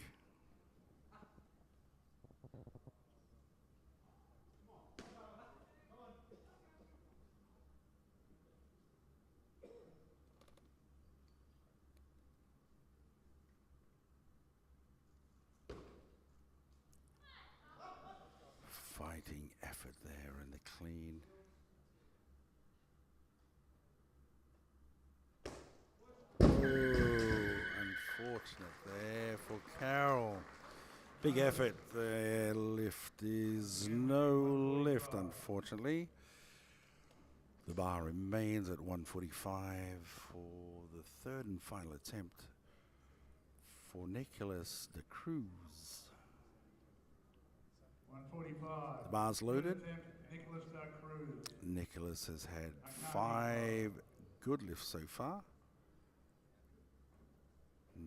Fighting effort there in the clean. Oh, unfortunate there for Carol. Big effort there. Lift is no lift, unfortunately. The bar remains at 145 for the third and final attempt for Nicholas de Cruz. 145. The bar's loaded. Nicholas da Cruz. Nicholas has had 5 good lifts so far.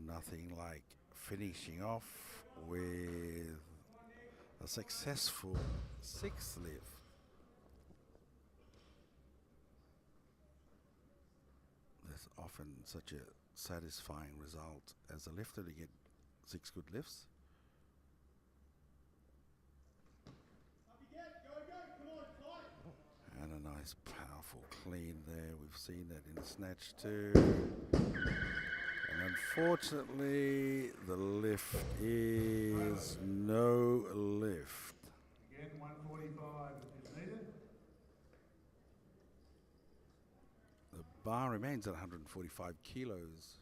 Nothing like finishing off with a successful 6th lift. There's often such a satisfying result as a lifter to get 6 good lifts. And a nice powerful clean there. We've seen that in the snatch too. And unfortunately, the lift is no lift. Again, 145 is needed. The bar remains at 145 kilos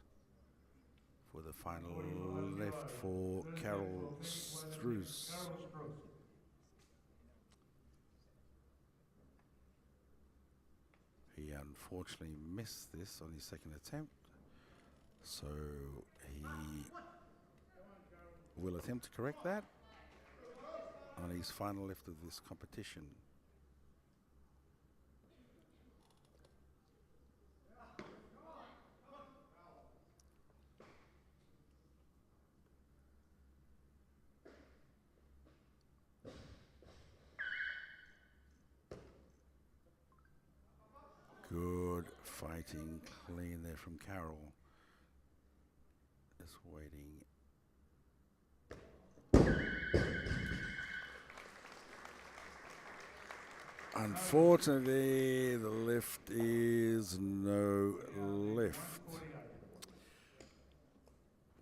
for the final lift for Carol Struss. Carol Struss. He unfortunately missed this on his second attempt, so he will attempt to correct that on his final lift of this competition. Good fighting clean there from Carol. Just waiting. Unfortunately, the lift is no lift.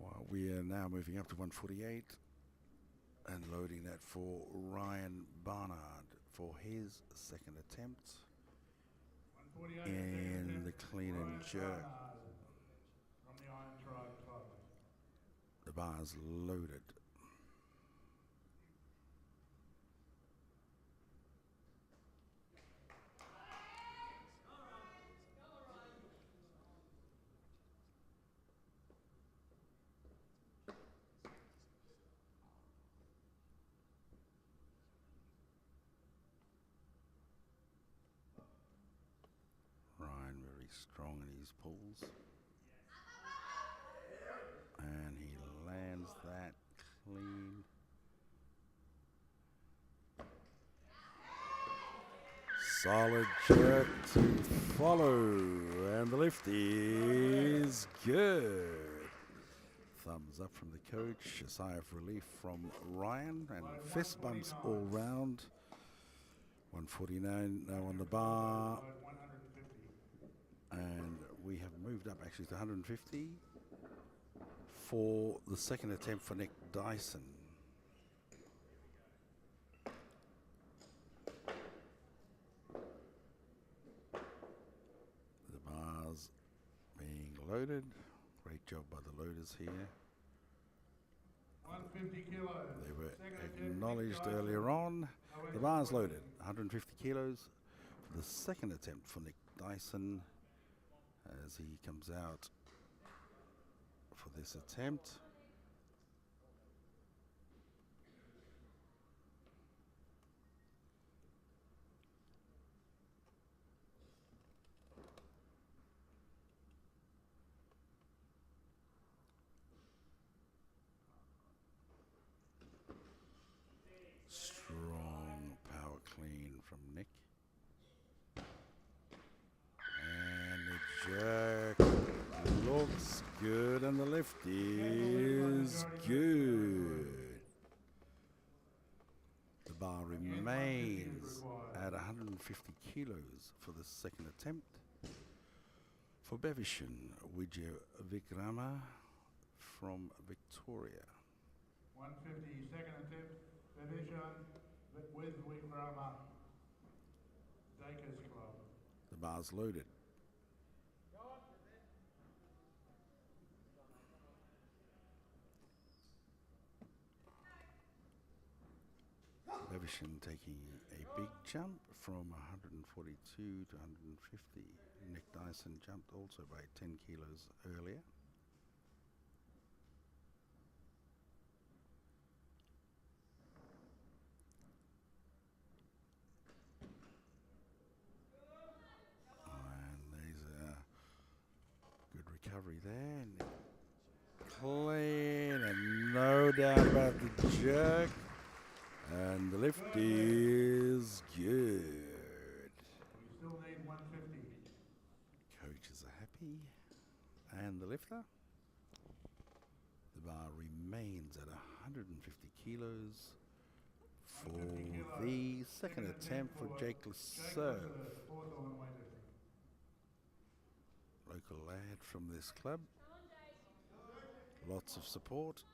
Well, we are now moving up to 148 and loading that for Ryan Barnard for his second attempt in the clean and jerk. From the Iron Tribe Club. The bar's loaded. Ryan very strong in his pulls. And he lands that clean. Solid jerk to follow. And the lift is good. Thumbs up from the coach, a sigh of relief from Ryan, and fist bumps all round. 149 now on the bar, and we have moved up actually to 150 for the second attempt for Nick Dyson. The bars being loaded. Great job by the loaders here. 150 kilos. They were acknowledged earlier on. The bar's loaded. 150 kilos for the second attempt for Nick Dyson as he comes out for this attempt. Strong power clean from Nick. And the jerk looks good, and the lift is good. The bar remains at 150 kilos for the second attempt. For Bevishan, Widya Vikrama from Victoria. 150 second attempt. Bevishan with Wikrama. Dakers Club. The bar's loaded. Bevishan taking a big jump from 142 to 150. Nick Dyson jumped also by 10 kilos earlier. And there's a good recovery there. Clean, and no doubt about the jerk. And the lift is good. We still need 150. Coaches are happy. And the lifter? The bar remains at 150 kilos for the second attempt for Jake Lasserve. Local lad from this club. Lots of support.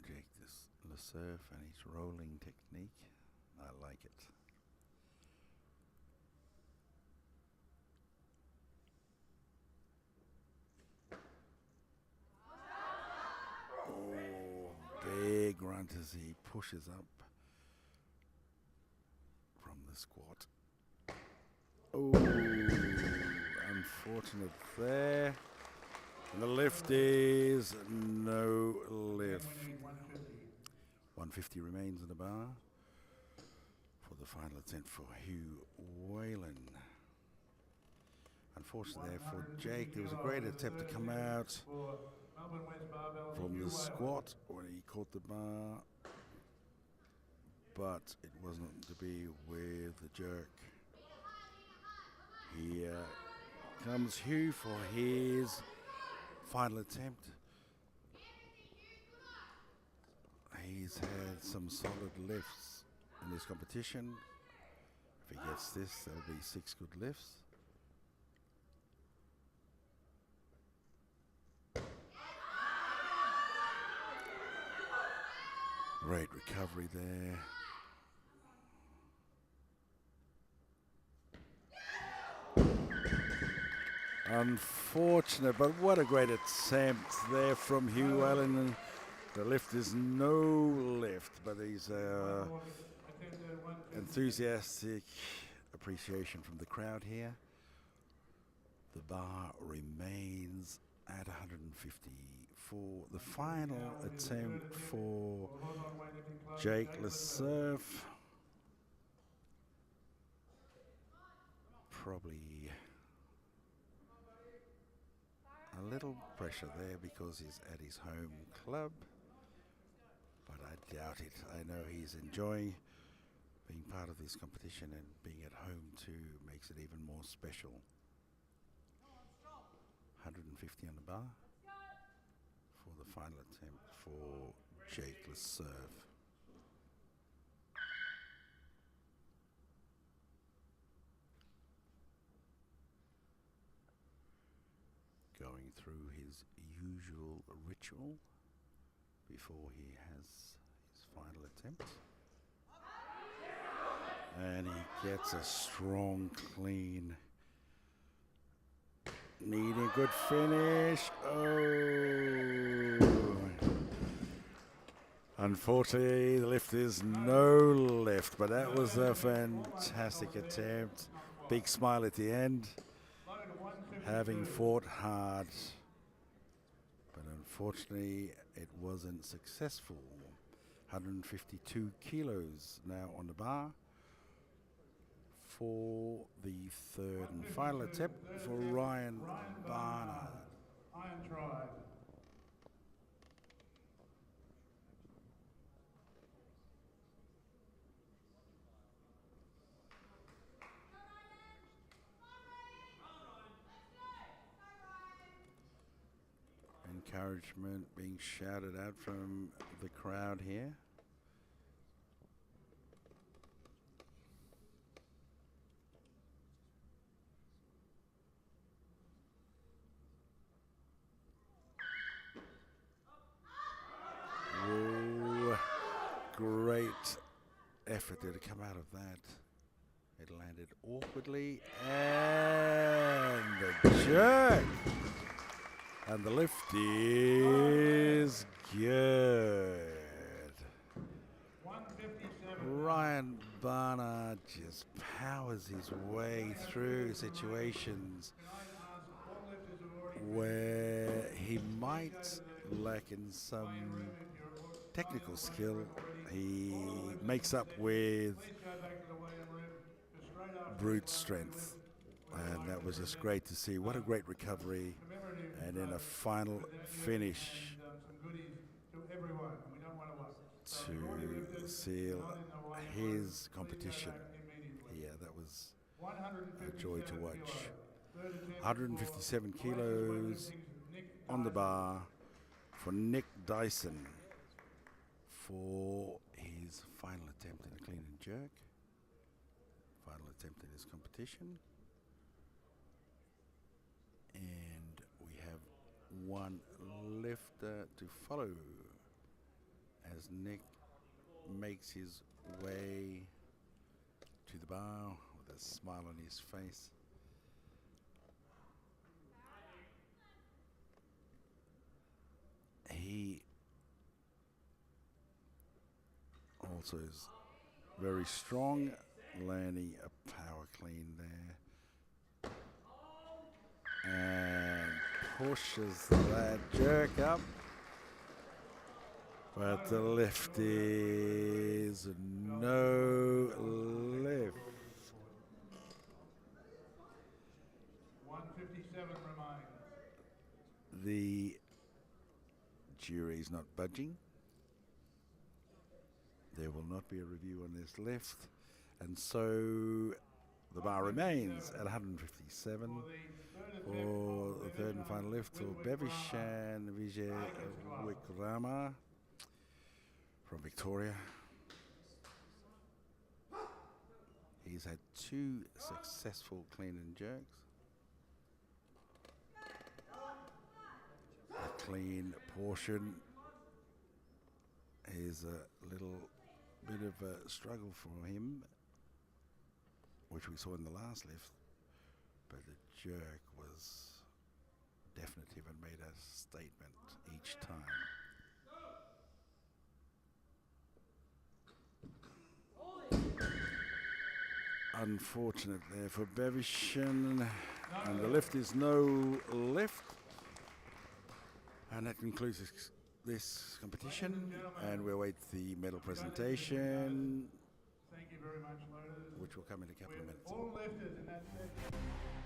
Jake Lasserve and his rolling technique. I like it. Oh, big grunt as he pushes up from the squat. Oh, unfortunate there. And the lift is no lift. 150 remains in the bar for the final attempt for Hugh Whalen. Unfortunately there for Jake, there was a great attempt to come out from the squat when he caught the bar, but it wasn't to be with the jerk. Here comes Hugh for his final attempt. He's had some solid lifts in this competition. If he gets this, there'll be 6 good lifts. Great recovery there. Unfortunate, but what a great attempt there from Hugh Whalen. The lift is no lift, but he's enthusiastic appreciation from the crowd here. The bar remains at 150 for the final attempt for Jake Lesurf. Probably a little pressure there because he's at his home club, but I doubt it. I know he's enjoying being part of this competition, and being at home too makes it even more special. 150 on the bar for the final attempt for Jake Lesurf. Going through his usual ritual before he has his final attempt. And he gets a strong, clean. Needing a good finish. Oh. Unfortunately, the lift is no lift, but that was a fantastic attempt. Big smile at the end. Having fought hard, but unfortunately it wasn't successful. 152 kilos now on the bar for the third and final attempt for Ryan Barnard. Iron tried. Encouragement being shouted out from the crowd here. Oh, great effort there to come out of that. It landed awkwardly, and the jerk. And the lift is good. 157. Ryan Barnard just powers his way through situations where he might lack in some technical skill. He makes up with brute strength. And that was just great to see. What a great recovery. And then a final finish to seal his competition. Yeah, that was a joy to watch. 157 kilos on the bar for Nick Dyson for his final attempt in a clean and jerk. Final attempt in his competition. And we have one lifter to follow as Nick makes his way to the bar with a smile on his face. He also is very strong, landing a power clean there. And pushes that jerk up. But the lift is no lift. 157 remains. The jury's not budging. There will not be a review on this lift. And so the bar remains at 157 for the third and final lift for Bevishan Vijay Wikrama from Victoria. He's had 2 successful clean and jerks. A clean portion is a little bit of a struggle for him, which we saw in the last lift, but the jerk was definitive and made a statement each time. Unfortunate there for Bevishan, and the lift is no lift. And that concludes this competition, Ladies and gentlemen, and we await the medal I don't think presentation, thank you very much, loaders. which will come in a couple of With minutes. all lifters in that section.